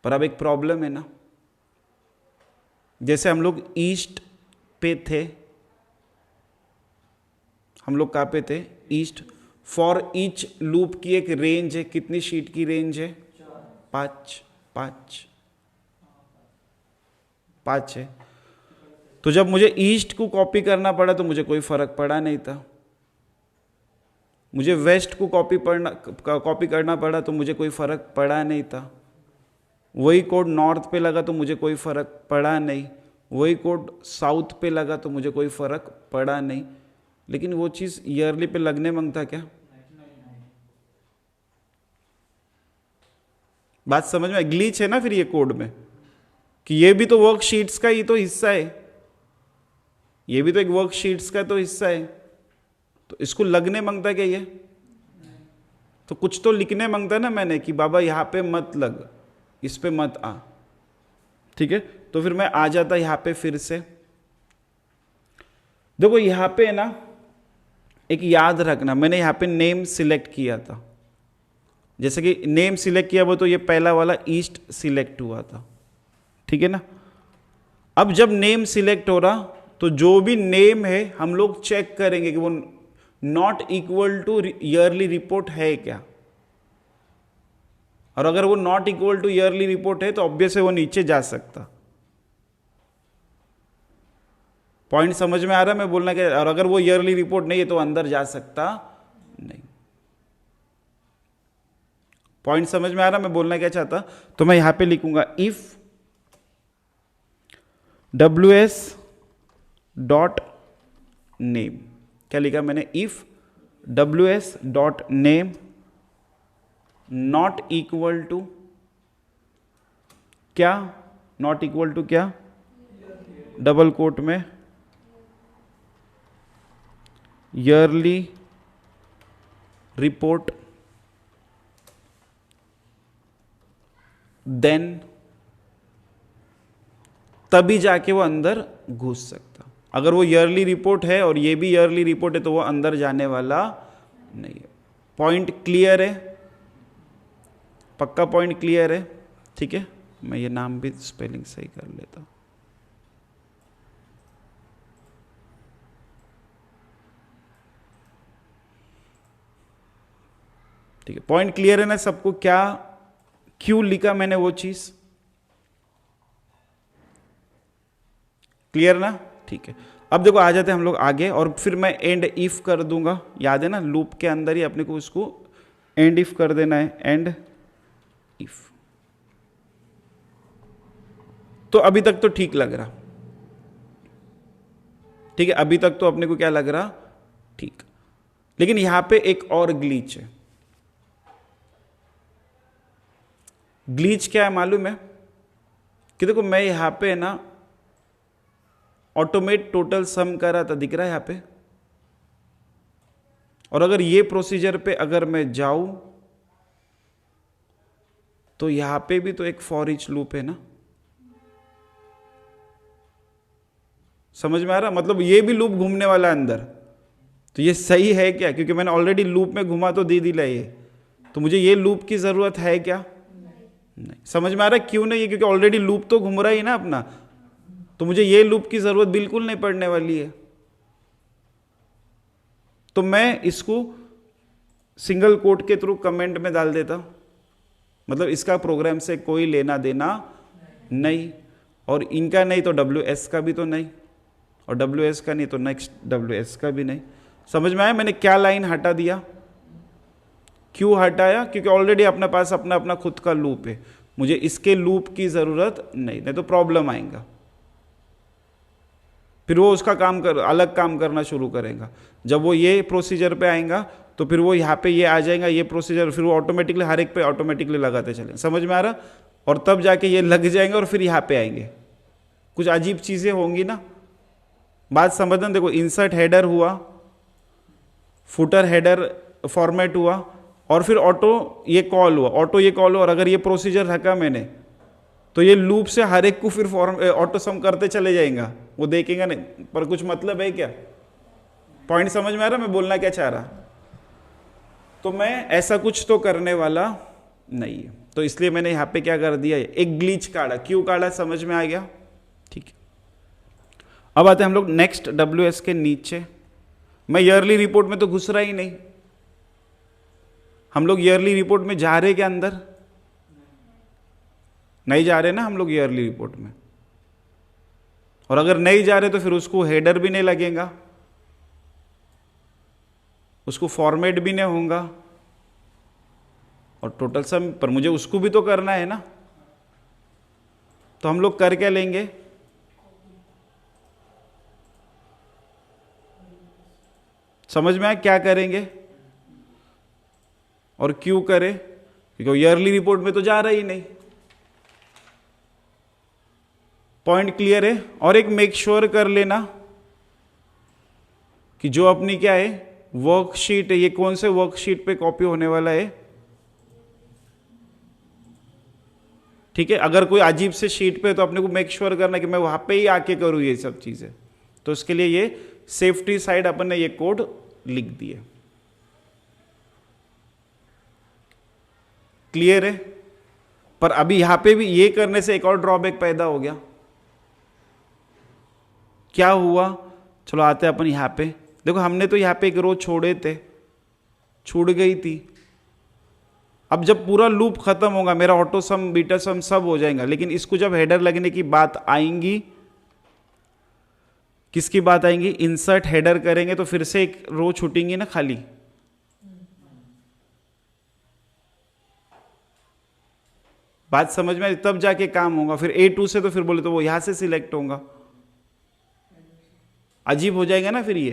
पर अब एक प्रॉब्लम है ना, जैसे हम लोग ईस्ट पे थे, हम लोग कहाँ पे थे, ईस्ट। फॉर ईच लूप की एक रेंज है, कितनी शीट की रेंज है, 5 है। तो जब मुझे ईस्ट को कॉपी करना पड़ा तो मुझे कोई फर्क पड़ा नहीं था, मुझे वेस्ट को कॉपी करना पड़ा तो मुझे कोई फर्क पड़ा नहीं था, वही कोड नॉर्थ पे लगा तो मुझे कोई फर्क पड़ा नहीं, वही कोड साउथ पे लगा तो मुझे कोई फर्क पड़ा नहीं। लेकिन वो चीज ईयरली पे लगने मांगता क्या, बात समझ में, ग्लिच है ना फिर ये कोड में, कि ये भी तो वर्कशीट्स का ही तो हिस्सा है, ये भी तो एक वर्कशीट्स का तो हिस्सा है, तो इसको लगने मांगता क्या ये, तो कुछ तो लिखने मांगता ना मैंने कि बाबा यहाँ पे मत लग, इस पे मत आ, ठीक है। तो फिर मैं आ जाता यहाँ पे, फिर से देखो यहाँ पे ना एक याद रखना, मैंने यहाँ पे नेम सिलेक्ट किया था, जैसे कि नेम सिलेक्ट किया वो तो ये पहला वाला ईस्ट सिलेक्ट हुआ था, ठीक है ना। अब जब नेम सिलेक्ट हो रहा तो जो भी नेम है हम लोग चेक करेंगे कि वो not equal to yearly report है क्या, और अगर वो not equal to yearly report है तो ऑब्वियस है वो नीचे जा सकता। पॉइंट समझ में आ रहा है मैं बोलना क्या, और अगर वो ईयरली रिपोर्ट नहीं है तो अंदर जा सकता नहीं। पॉइंट समझ में आ रहा है मैं बोलना क्या चाहता, तो मैं यहां पे लिखूंगा इफ WS डॉट नेम, क्या लिखा मैंने, if WS dot name not equal to क्या, नॉट इक्वल टू क्या, डबल कोट में ईयरली रिपोर्ट, देन तभी जाके वो अंदर घुस सकता। अगर वो ईयरली रिपोर्ट है और ये भी ईयरली रिपोर्ट है तो वो अंदर जाने वाला नहीं है। पॉइंट क्लियर है, पक्का पॉइंट क्लियर है, ठीक है। मैं ये नाम भी स्पेलिंग सही कर लेता हूं। ठीक है, पॉइंट क्लियर है ना सबको, क्या क्यों लिखा मैंने वो चीज, क्लियर ना, ठीक है। अब देखो आ जाते हैं हम लोग आगे, और फिर मैं एंड इफ कर दूंगा, याद है ना लूप के अंदर ही अपने को उसको एंड इफ कर देना है, एंड इफ। तो अभी तक तो ठीक लग रहा, ठीक है, अभी तक तो अपने को क्या लग रहा, ठीक। लेकिन यहां पे एक और ग्लीच है। ग्लीच क्या है मालूम है, कि देखो मैं यहां पे ना ऑटोमेट टोटल सम कर रहा था, दिख रहा है यहां पे, और अगर ये प्रोसीजर पे अगर मैं जाऊं तो यहां पे भी तो एक फॉर ईच लूप है ना, समझ में आ रहा, मतलब ये भी लूप घूमने वाला है अंदर। तो ये सही है क्या, क्योंकि मैंने ऑलरेडी लूप में घुमा तो दे दिया ये, तो मुझे ये लूप की जरूरत है क्या, नहीं। समझ में आ रहा है क्यों नहीं है, क्योंकि ऑलरेडी लूप तो घूम रहा ही ना अपना, तो मुझे ये लूप की जरूरत बिल्कुल नहीं पड़ने वाली है। तो मैं इसको सिंगल कोट के थ्रू कमेंट में डाल देता, मतलब इसका प्रोग्राम से कोई लेना देना नहीं, और इनका नहीं तो WS का भी तो नहीं, और WS का नहीं तो नेक्स्ट WS का भी नहीं। समझ में आया मैंने क्या लाइन हटा दिया, क्यों हटाया? क्योंकि ऑलरेडी अपने पास अपना अपना खुद का लूप है, मुझे इसके लूप की ज़रूरत नहीं तो प्रॉब्लम आएगा, फिर वो उसका काम कर अलग काम करना शुरू करेगा। जब वो ये प्रोसीजर पे आएगा तो फिर वो यहाँ पे ये आ जाएगा ये प्रोसीजर, फिर वो ऑटोमेटिकली हर एक पे ऑटोमेटिकली लगाते चले। समझ में आ रहा? और तब जाके ये लग जाएंगे और फिर यहाँ पे आएंगे, कुछ अजीब चीज़ें होंगी ना। बात समझना, देखो इंसर्ट हेडर हुआ, फुटर हेडर फॉर्मेट हुआ, और फिर ऑटो ये कॉल हुआ, ऑटो ये कॉल हुआ, और अगर ये प्रोसीजर रखा मैंने तो ये लूप से हर एक को फिर ऑटो सम करते चले जाएगा, वो देखेगा नहीं। पर कुछ मतलब है क्या? पॉइंट समझ में आ रहा मैं बोलना क्या चाह रहा? तो मैं ऐसा कुछ तो करने वाला नहीं है, तो इसलिए मैंने यहाँ पे क्या कर दिया, एक ग्लिच काढ़ा। क्यों काढ़ा समझ में आ गया? ठीक है। अब आते हैं हम लोग नेक्स्ट WS के नीचे। मैं ईयरली रिपोर्ट में तो घुस रहा ही नहीं, हम लोग ईयरली रिपोर्ट में जा रहे क्या अंदर? नहीं जा रहे ना हम लोग ईयरली रिपोर्ट में, और अगर नहीं जा रहे तो फिर उसको हेडर भी नहीं लगेगा, उसको फॉर्मेट भी नहीं होगा, और टोटल सम पर मुझे उसको भी तो करना है ना। तो हम लोग कर क्या लेंगे? समझ में आया क्या करेंगे और क्यों करें? क्योंकि ईयरली रिपोर्ट में तो जा रहा ही नहीं। पॉइंट क्लियर है? और एक मेक श्योर कर लेना कि जो अपनी क्या है वर्कशीट है, ये कौन से वर्कशीट पे कॉपी होने वाला है। ठीक है, अगर कोई अजीब से शीट पे तो अपने को मेक श्योर करना कि मैं वहां पे ही आके करूं ये सब चीजें। तो इसके लिए ये सेफ्टी साइड अपन ने ये कोड लिख दिए। क्लियर है? पर अभी यहां पे भी ये करने से एक और ड्रॉबैक पैदा हो गया। क्या हुआ? चलो आते हैं अपन यहां पे। देखो हमने तो यहां पे एक रो छोड़े थे, छूट गई थी। अब जब पूरा लूप खत्म होगा, मेरा ऑटो सम बीटा सम सब हो जाएगा, लेकिन इसको जब हेडर लगने की बात आएंगी, किसकी बात आएंगी? इंसर्ट हेडर करेंगे तो फिर से एक रो छूटेंगी ना खाली। बात समझ में? तब जाके काम होगा। फिर A2 से तो फिर बोले तो वो यहां से सिलेक्ट होगा, अजीब हो जाएगा ना फिर ये।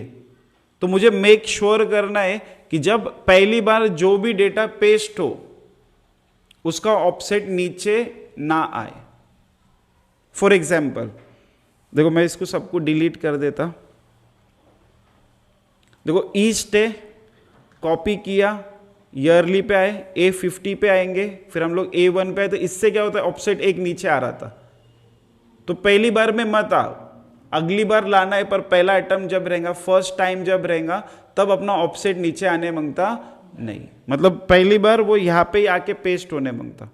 तो मुझे मेक श्योर करना है कि जब पहली बार जो भी डेटा पेस्ट हो उसका ऑफसेट नीचे ना आए। फॉर एग्जाम्पल देखो मैं इसको सबको डिलीट कर देता। देखो ईस्ट है, कॉपी किया, ईयरली पे आए, A50 पे आएंगे, फिर हम लोग A1 पे आए। तो इससे क्या होता है, ऑफसेट एक नीचे आ रहा था। तो पहली बार में मत आओ, अगली बार लाना है, पर पहला आइटम जब रहेगा, फर्स्ट टाइम जब रहेगा, तब अपना ऑफसेट नीचे आने मांगता नहीं। मतलब पहली बार वो यहां पे ही आके पेस्ट होने मांगता।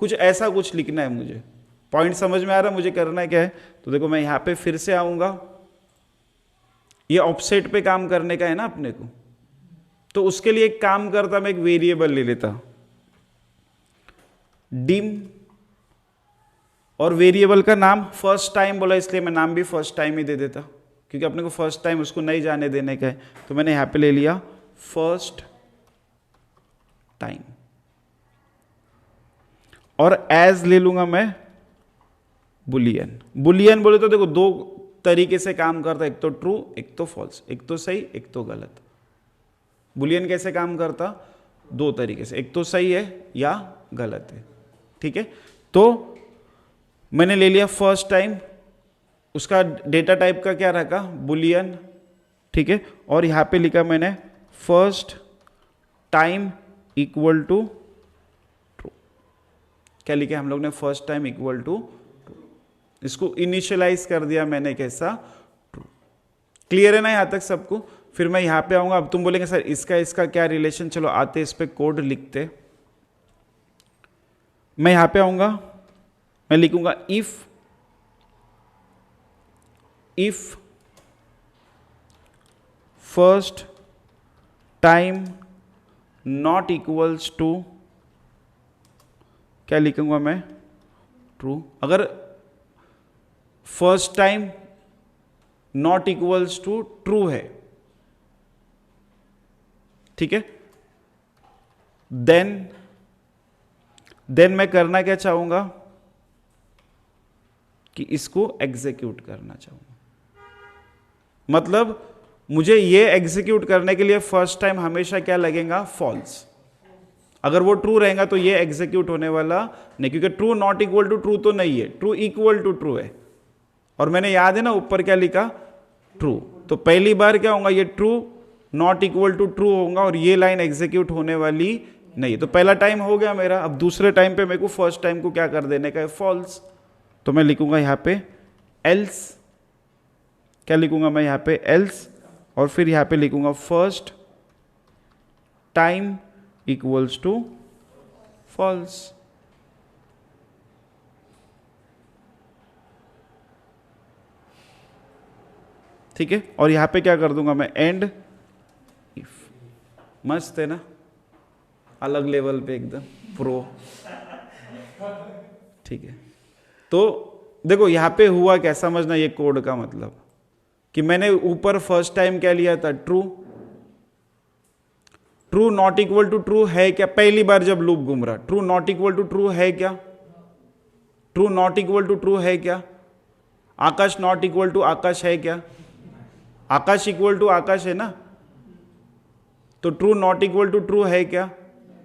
कुछ ऐसा कुछ लिखना है मुझे। पॉइंट समझ में आ रहा है मुझे करना क्या है? तो देखो मैं यहां पे फिर से आऊंगा, ये ऑफसेट पे काम करने का है ना अपने को। तो उसके लिए एक काम करता, मैं एक वेरिएबल ले लेता डिम, और वेरिएबल का नाम फर्स्ट टाइम बोला इसलिए मैं नाम भी फर्स्ट टाइम ही दे देता, क्योंकि अपने को फर्स्ट टाइम उसको नहीं जाने देने का है। तो मैंने यहां पे ले लिया फर्स्ट टाइम, और एज ले लूंगा मैं बुलियन। बुलियन बोले तो देखो दो तरीके से काम करता है, एक तो ट्रू एक तो फॉल्स, एक तो सही एक तो गलत। बुलियन कैसे काम करता? दो तरीके से, एक तो सही है या गलत है। ठीक है, तो मैंने ले लिया फर्स्ट टाइम, उसका डेटा टाइप का क्या रखा? बुलियन। ठीक है, और यहां पे लिखा मैंने first time equal to true. क्या लिखा हम लोग ने? First time equal to true. इसको इनिशियलाइज कर दिया मैंने, कैसा? ट्रू। क्लियर है ना यहां तक सबको? फिर मैं यहां पे आऊंगा। अब तुम बोलेंगे सर इसका इसका क्या रिलेशन? चलो आते इस पे कोड लिखते। मैं यहां पे आऊंगा, मैं लिखूंगा if first time not equals to, क्या लिखूंगा मैं? ट्रू। अगर first time not equals to true है, ठीक है। देन मैं करना क्या चाहूंगा कि इसको एग्जीक्यूट करना चाहूंगा। मतलब मुझे ये एग्जीक्यूट करने के लिए फर्स्ट टाइम हमेशा क्या लगेगा, फॉल्स। अगर वो ट्रू रहेगा तो ये एग्जीक्यूट होने वाला नहीं, क्योंकि true not equal to true तो नहीं है, ट्रू इक्वल टू ट्रू है। और मैंने याद है ना ऊपर क्या लिखा, ट्रू। तो पहली बार क्या होगा, ये true not equal to true होगा और ये लाइन एग्जीक्यूट होने वाली नहीं। तो पहला टाइम हो गया मेरा। अब दूसरे टाइम पे मेरे को फर्स्ट टाइम को क्या कर देने का है, फॉल्स। तो मैं लिखूंगा यहां पे एल्स, क्या लिखूंगा मैं यहां पे, एल्स। और फिर यहां पे लिखूंगा first time equals to false. ठीक है। और यहां पे क्या कर दूंगा मैं, एंड इफ। मस्त है ना, अलग लेवल पे एकदम प्रो। ठीक है। तो देखो यहां पे हुआ क्या, समझना ये कोड का मतलब कि मैंने ऊपर फर्स्ट टाइम क्या लिया था, true. True not equal to true है क्या, पहली बार जब लूप घूम रहा, true not equal to true है क्या, true not equal to true है क्या, Akash not equal to Akash है क्या, आकाश इक्वल टू आकाश है ना, तो true not equal to true है क्या,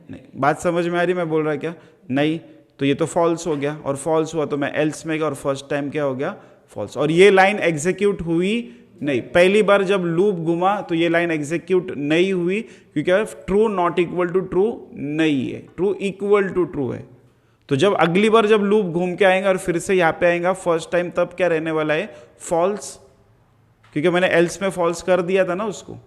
नहीं। बात समझ में आ रही मैं बोल रहा क्या, नहीं। तो ये तो फॉल्स हो गया, और फॉल्स हुआ तो मैं एल्स में गया, और फर्स्ट टाइम क्या हो गया, फॉल्स। और ये लाइन एग्जीक्यूट हुई नहीं, पहली बार जब लूप घुमा तो ये लाइन एग्जीक्यूट नहीं हुई, क्योंकि true not equal to true नहीं है, ट्रू इक्वल टू ट्रू है। तो जब अगली बार जब लूप घूम के आएगा और फिर से यहां पे आएगा फर्स्ट टाइम, तब क्या रहने वाला है, फॉल्स, क्योंकि मैंने एल्स में फॉल्स कर दिया था ना उसको।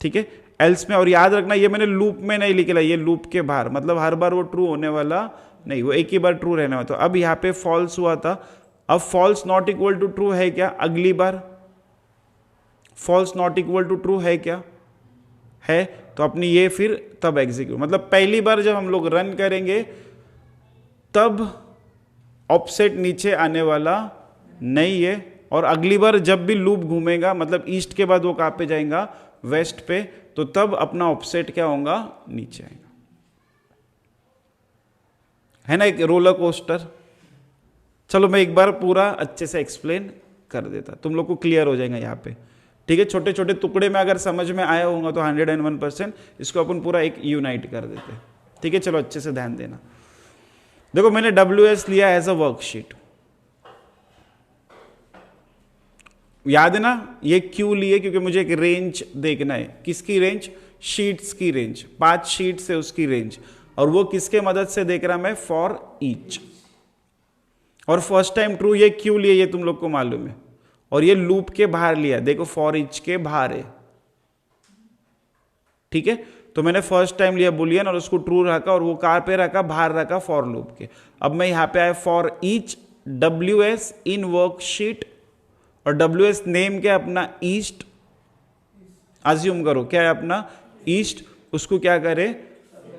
ठीक है, एल्स में। और याद रखना ये मैंने लूप में नहीं लिखा, ये लूप के बाहर, मतलब हर बार वो ट्रू होने वाला नहीं, वो एक ही बार ट्रू रहने वाला। तो अब यहां पे फॉल्स हुआ था, अब false not equal to true है क्या, अगली बार false not equal to true है क्या, है। तो अपनी ये फिर तब एग्जीक्यूट, मतलब पहली बार जब हम लोग रन करेंगे तब ऑफसेट नीचे आने वाला नहीं है, और अगली बार जब भी लूप घूमेगा, मतलब ईस्ट के बाद वो कहां पे जाएगा, वेस्ट पे, तो तब अपना ऑफसेट क्या होगा, नीचे आएगा। है ना एक रोलर कोस्टर। चलो मैं एक बार पूरा अच्छे से एक्सप्लेन कर देता, तुम लोग को क्लियर हो जाएगा यहाँ पे। ठीक है, छोटे छोटे टुकड़े में अगर समझ में आया होगा तो 101%, इसको अपन पूरा एक यूनाइट कर देते। ठीक है, चलो अच्छे से ध्यान देना। देखो मैंने WS लिया एज अ वर्कशीट, याद है ना, ये क्यों लिए, क्योंकि मुझे एक रेंज देखना है। किसकी रेंज, शीट्स की रेंज, 5 शीट्स है उसकी रेंज, और वो किसके मदद से देख रहा मैं, फॉर ईच। और फर्स्ट टाइम ट्रू ये क्यों लिए, ये तुम लोग को मालूम है। और ये लूप के बाहर लिया, देखो फॉर ईच के बाहर है। ठीक है, तो मैंने फर्स्ट टाइम लिया बुलियन और उसको ट्रू रखा, और वो कहां पे रखा, बाहर रखा फॉर लूप के। अब मैं यहां पे आया for each WS in worksheet, और WS नेम क्या अपना, ईस्ट। अज्यूम करो क्या है अपना, ईस्ट, उसको क्या करे,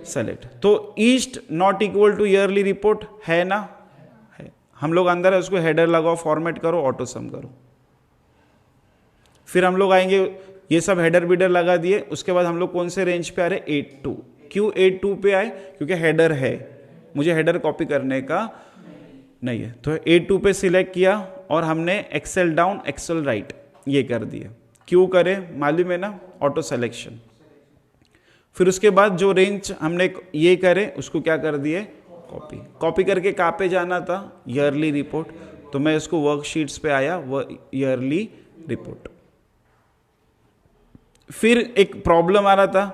सेलेक्ट। तो east not equal to yearly report है ना, है। हम लोग अंदर है, उसको हेडर लगाओ, फॉर्मेट करो, ऑटो सम करो। फिर हम लोग आएंगे, ये सब हेडर बीडर लगा दिए। उसके बाद हम लोग कौन से रेंज पे आ रहे, 8.2। क्यों 8.2 पे आए, क्योंकि हेडर है, मुझे हेडर कॉपी करने का नहीं है। तो 8.2 पे सिलेक्ट किया, और हमने एक्सेल डाउन एक्सेल राइट ये कर दिया। क्यों करे मालूम है ना, ऑटो सिलेक्शन। फिर उसके बाद जो रेंज हमने ये करे, उसको क्या कर दिए, कॉपी। कॉपी करके कहाँ पे जाना था, ईयरली रिपोर्ट। तो मैं इसको वर्कशीट्स पे आया, वो ईयरली रिपोर्ट। फिर एक प्रॉब्लम आ रहा था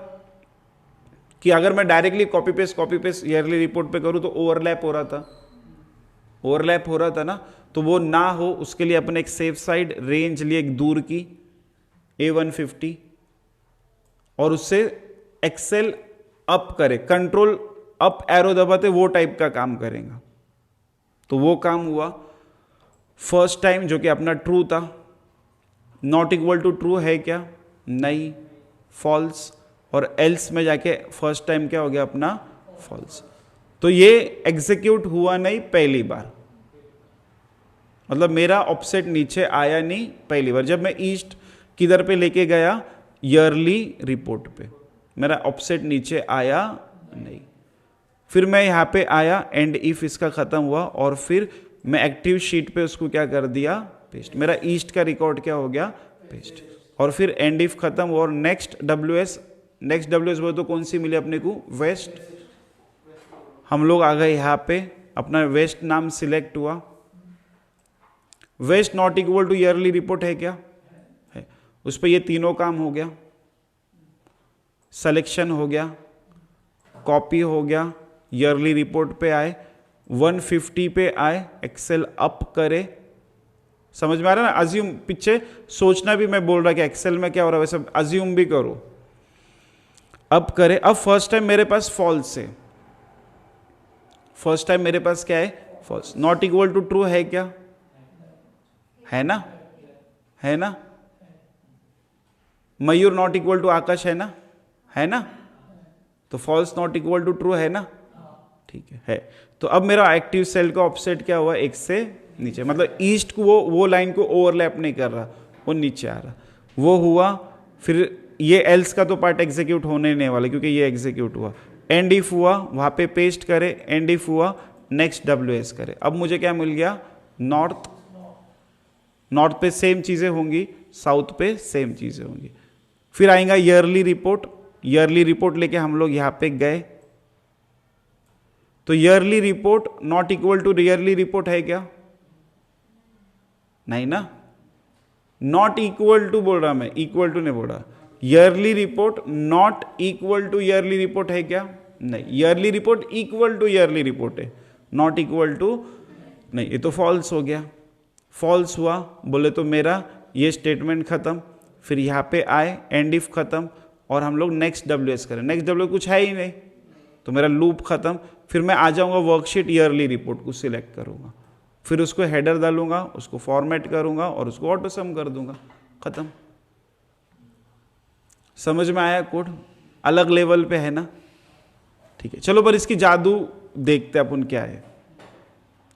कि अगर मैं directly copy paste yearly report पे करूं तो ओवरलैप हो रहा था ना। तो वो ना हो उसके लिए अपने एक सेफ साइड रेंज लिए, एक दूर की A150, और उससे एक्सेल अप करे, कंट्रोल अप एरो दबाते वो टाइप का काम करेगा। तो वो काम हुआ फर्स्ट टाइम, जो कि अपना ट्रू था। नॉट इक्वल टू ट्रू है क्या, नहीं, फॉल्स। और एल्स में जाके फर्स्ट टाइम क्या हो गया अपना, फॉल्स। तो ये एग्जीक्यूट हुआ नहीं पहली बार। मतलब मेरा ऑफसेट नीचे आया नहीं पहली बार। जब मैं ईस्ट किधर पे लेके गया, ईयरली रिपोर्ट पे, मेरा ऑफसेट नीचे आया नहीं। फिर मैं यहाँ पे आया, एंड इफ इसका खत्म हुआ, और फिर मैं एक्टिव शीट पे उसको क्या कर दिया, पेस्ट। मेरा ईस्ट का रिकॉर्ड क्या हो गया, पेस्ट। और फिर एंड इफ खत्म हुआ और नेक्स्ट डब्ल्यू एस बोले तो कौन सी मिली अपने को, वेस्ट। हम लोग आ गए यहाँ पे, अपना वेस्ट नाम सिलेक्ट हुआ। West not equal to yearly report है क्या, है। उस पर ये तीनों काम हो गया, सिलेक्शन हो गया, कॉपी हो गया, ईयरली रिपोर्ट पे आए, 150 पे आए, एक्सेल अप करे। समझ में आ रहा है ना। अज्यूम, पीछे सोचना भी मैं बोल रहा कि एक्सेल में क्या हो रहा है, वैसे अज्यूम भी करो। अब करे, अब फर्स्ट टाइम मेरे पास फॉल्स है, फर्स्ट टाइम मेरे पास क्या है, false. Not equal to true है क्या, है ना, है ना। Mayur not equal to Akash है ना, है ना। तो false not equal to true है ना, ठीक है। तो अब मेरा एक्टिव सेल का ऑफसेट क्या हुआ, एक से नीचे, मतलब ईस्ट को वो लाइन को ओवरलैप नहीं कर रहा, वो नीचे आ रहा, वो हुआ। फिर ये एल्स का तो पार्ट एग्जीक्यूट होने नहीं वाला क्योंकि ये एग्जीक्यूट हुआ। एंड इफ हुआ, वहां पे पेस्ट करे, एंड इफ हुआ, नेक्स्ट WS करे। अब मुझे क्या मिल गया, नॉर्थ। नॉर्थ पे सेम चीजें होंगी, साउथ पे सेम चीजें होंगी। फिर आएगा ईयरली रिपोर्ट, ईयरली रिपोर्ट लेके हम लोग यहां पे गए। तो yearly report not equal to yearly report है क्या, नहीं ना। नॉट इक्वल टू बोल रहा मैं, इक्वल टू नहीं बोल रहा। Yearly report not equal to yearly report है क्या, नहीं। Yearly report equal to yearly report है, नॉट इक्वल टू नहीं। ये तो फॉल्स हो गया। फॉल्स हुआ बोले तो मेरा ये स्टेटमेंट खत्म। फिर यहाँ पे आए, एंड इफ खत्म, और हम लोग नेक्स्ट WS करें। नेक्स्ट WS कुछ है ही नहीं, तो मेरा लूप खत्म। फिर मैं आ जाऊंगा वर्कशीट ईयरली रिपोर्ट को सिलेक्ट करूंगा, फिर उसको हेडर डालूंगा, उसको फॉर्मेट करूंगा और उसको ऑटो सम कर दूंगा, खत्म। समझ में आया कोड, अलग लेवल पे है ना, ठीक है। चलो पर इसकी जादू देखते अपन क्या है,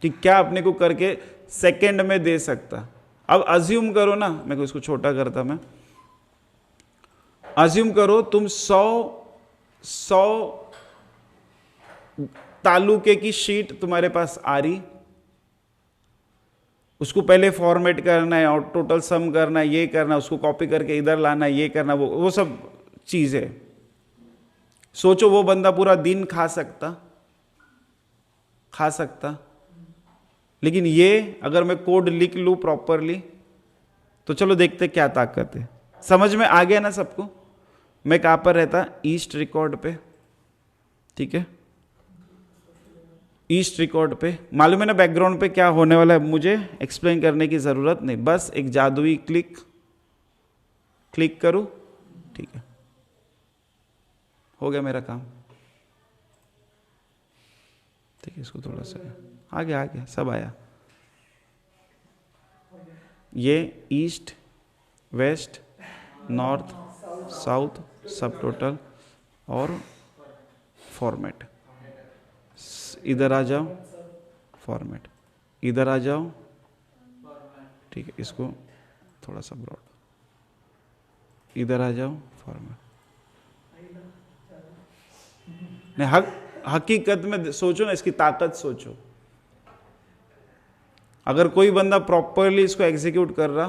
ठीक, क्या अपने को करके सेकंड में दे सकता। अब अज्यूम करो ना, मैं को इसको छोटा करता, मैं अज्यूम करो तुम 100 तालुके की शीट तुम्हारे पास आ रही, उसको पहले फॉर्मेट करना है और टोटल सम करना है, ये करना है, उसको कॉपी करके इधर लाना है, ये करना, वो सब चीजें। सोचो वो बंदा पूरा दिन खा सकता, लेकिन ये अगर मैं कोड लिख लूं प्रॉपरली तो चलो देखते क्या ताकत है। समझ में आ गया ना सबको। मैं कहां पर रहता, ईस्ट रिकॉर्ड पे, ठीक है। ईस्ट रिकॉर्ड पे मालूम है ना बैकग्राउंड पे क्या होने वाला है, मुझे एक्सप्लेन करने की जरूरत नहीं, बस एक जादुई क्लिक करूं, ठीक है, हो गया मेरा काम, ठीक है। इसको थोड़ा सा आ गया सब आया। ये ईस्ट, वेस्ट, नॉर्थ, साउथ, सब टोटल और फॉर्मेट। इधर आ जाओ, फॉर्मेट, इधर आ जाओ, ठीक है। इसको थोड़ा सा ब्रॉड, इधर आ जाओ, फॉर्मेट। नहीं, हकीकत में सोचो ना, इसकी ताकत सोचो। अगर कोई बंदा प्रॉपरली इसको एग्जीक्यूट कर रहा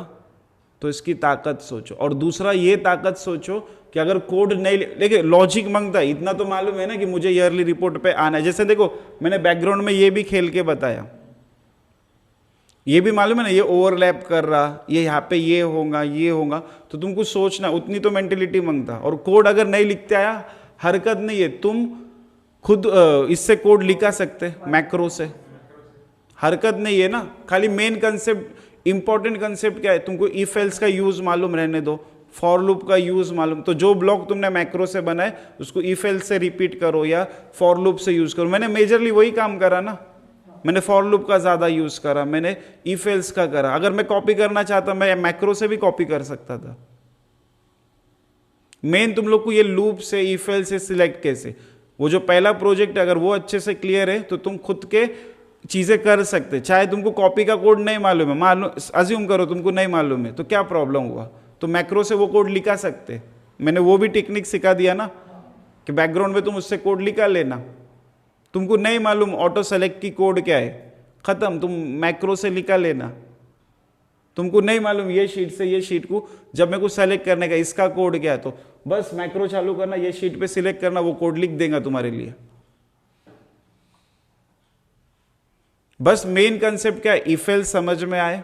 तो इसकी ताकत सोचो। और दूसरा ये ताकत सोचो कि अगर कोड नहीं, देखिए लॉजिक मांगता है, इतना तो मालूम है ना कि मुझे ईयरली रिपोर्ट पे आना है। जैसे देखो मैंने बैकग्राउंड में ये भी खेल के बताया, ये भी मालूम है ना, ये ओवरलैप कर रहा, ये यहाँ पे ये होगा, तो तुमको सोचना, उतनी तो मेंटेलिटी मांगता। और कोड अगर नहीं लिखते आया, हरकत नहीं है, तुम खुद इससे कोड लिखा सकते, मैक्रो से, हरकत नहीं है ना। खाली मेन कंसेप्ट, इंपॉर्टेंट कंसेप्ट क्या है, तुमको इफ एल्स का यूज मालूम रहने दो, फॉर लूप का यूज मालूम, तो जो ब्लॉक तुमने मैक्रो से बनाए उसको इफ एल्स से रिपीट करो या फॉर लूप से यूज करो। मैंने मेजरली वही काम करा ना, मैंने फॉर लूप का ज्यादा यूज करा, मैंने इफ एल्स का करा। अगर मैं कॉपी करना चाहता मैं मैक्रो से भी कॉपी कर सकता था। मेन तुम लोग को ये लूप से, इफ एल्स से सिलेक्ट कैसे, वो जो पहला प्रोजेक्ट अगर वो अच्छे से क्लियर है तो तुम खुद के चीज़ें कर सकते, चाहे तुमको कॉपी का कोड नहीं मालूम है, मालूम अज्यूम करो तुमको नहीं मालूम है, तो क्या प्रॉब्लम हुआ, तो मैक्रो से वो कोड लिखा सकते। मैंने वो भी टेक्निक सिखा दिया ना कि बैकग्राउंड में तुम उससे कोड लिखा लेना। तुमको नहीं मालूम ऑटो सेलेक्ट की कोड क्या है, खत्म, तुम मैक्रो से लिखा लेना। तुमको नहीं मालूम ये शीट से ये शीट को जब मेरे को सेलेक्ट करने का इसका कोड क्या है, तो बस मैक्रो चालू करना, ये शीट पे सिलेक्ट करना, वो कोड लिख देगा तुम्हारे लिए। बस मेन कंसेप्ट क्या है, इफ एल्स समझ में आए,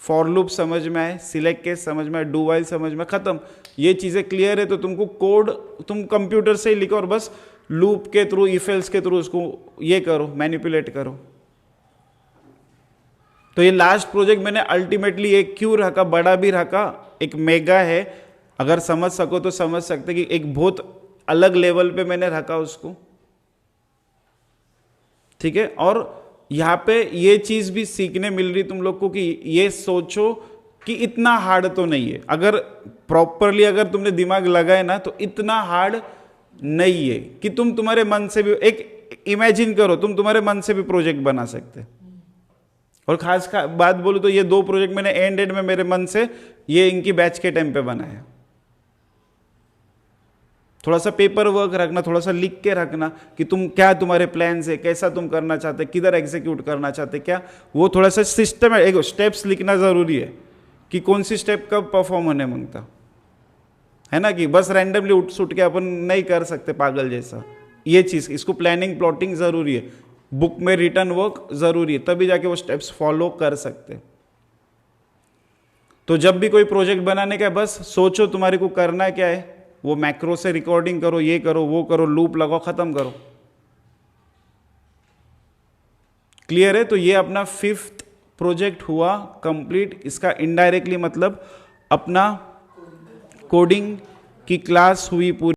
फॉर लूप समझ में आए, सिलेक्ट केस समझ में आए, डू वाइल समझ में, खत्म। ये चीजें क्लियर है तो तुमको कोड तुम कंप्यूटर से ही लिखो और बस लूप के थ्रू, इफ एल्स के थ्रू उसको ये करो, मैनिपुलेट करो। तो ये लास्ट प्रोजेक्ट मैंने अल्टीमेटली एक क्यों रखा, बड़ा भी रखा, एक मेगा है, अगर समझ सको तो समझ सकते कि एक बहुत अलग लेवल पे मैंने रखा उसको, ठीक है। और यहां पे ये चीज भी सीखने मिल रही तुम लोग को कि ये सोचो कि इतना हार्ड तो नहीं है, अगर प्रॉपरली अगर तुमने दिमाग लगाए ना तो इतना हार्ड नहीं है कि तुम तुम्हारे मन से भी, एक इमेजिन करो तुम तुम्हारे मन से भी प्रोजेक्ट बना सकते। और खास बात बोलूं तो ये 2 प्रोजेक्ट मैंने एंड में मेरे मन से ये इनकी बैच के टाइम पे बनाया। थोड़ा सा पेपर वर्क रखना, थोड़ा सा लिख के रखना कि तुम क्या, तुम्हारे प्लान है, कैसा तुम करना चाहते, किधर एग्जीक्यूट करना चाहते, क्या वो थोड़ा सा सिस्टम है, एक स्टेप्स लिखना जरूरी है कि कौन सी स्टेप कब परफॉर्म होने मांगता है ना, कि बस रैंडमली उठ सुट के अपन नहीं कर सकते पागल जैसा। ये चीज, इसको प्लानिंग प्लॉटिंग जरूरी है, बुक में रिटर्न वर्क जरूरी है, तभी जाके वो स्टेप्स फॉलो कर सकते। तो जब भी कोई प्रोजेक्ट बनाने का बस सोचो तुम्हारे को करना क्या है, वो मैक्रो से रिकॉर्डिंग करो, ये करो वो करो, लूप लगाओ, खत्म करो। क्लियर है। तो ये अपना 5th प्रोजेक्ट हुआ कंप्लीट। इसका इनडायरेक्टली मतलब अपना कोडिंग की क्लास हुई पूरी।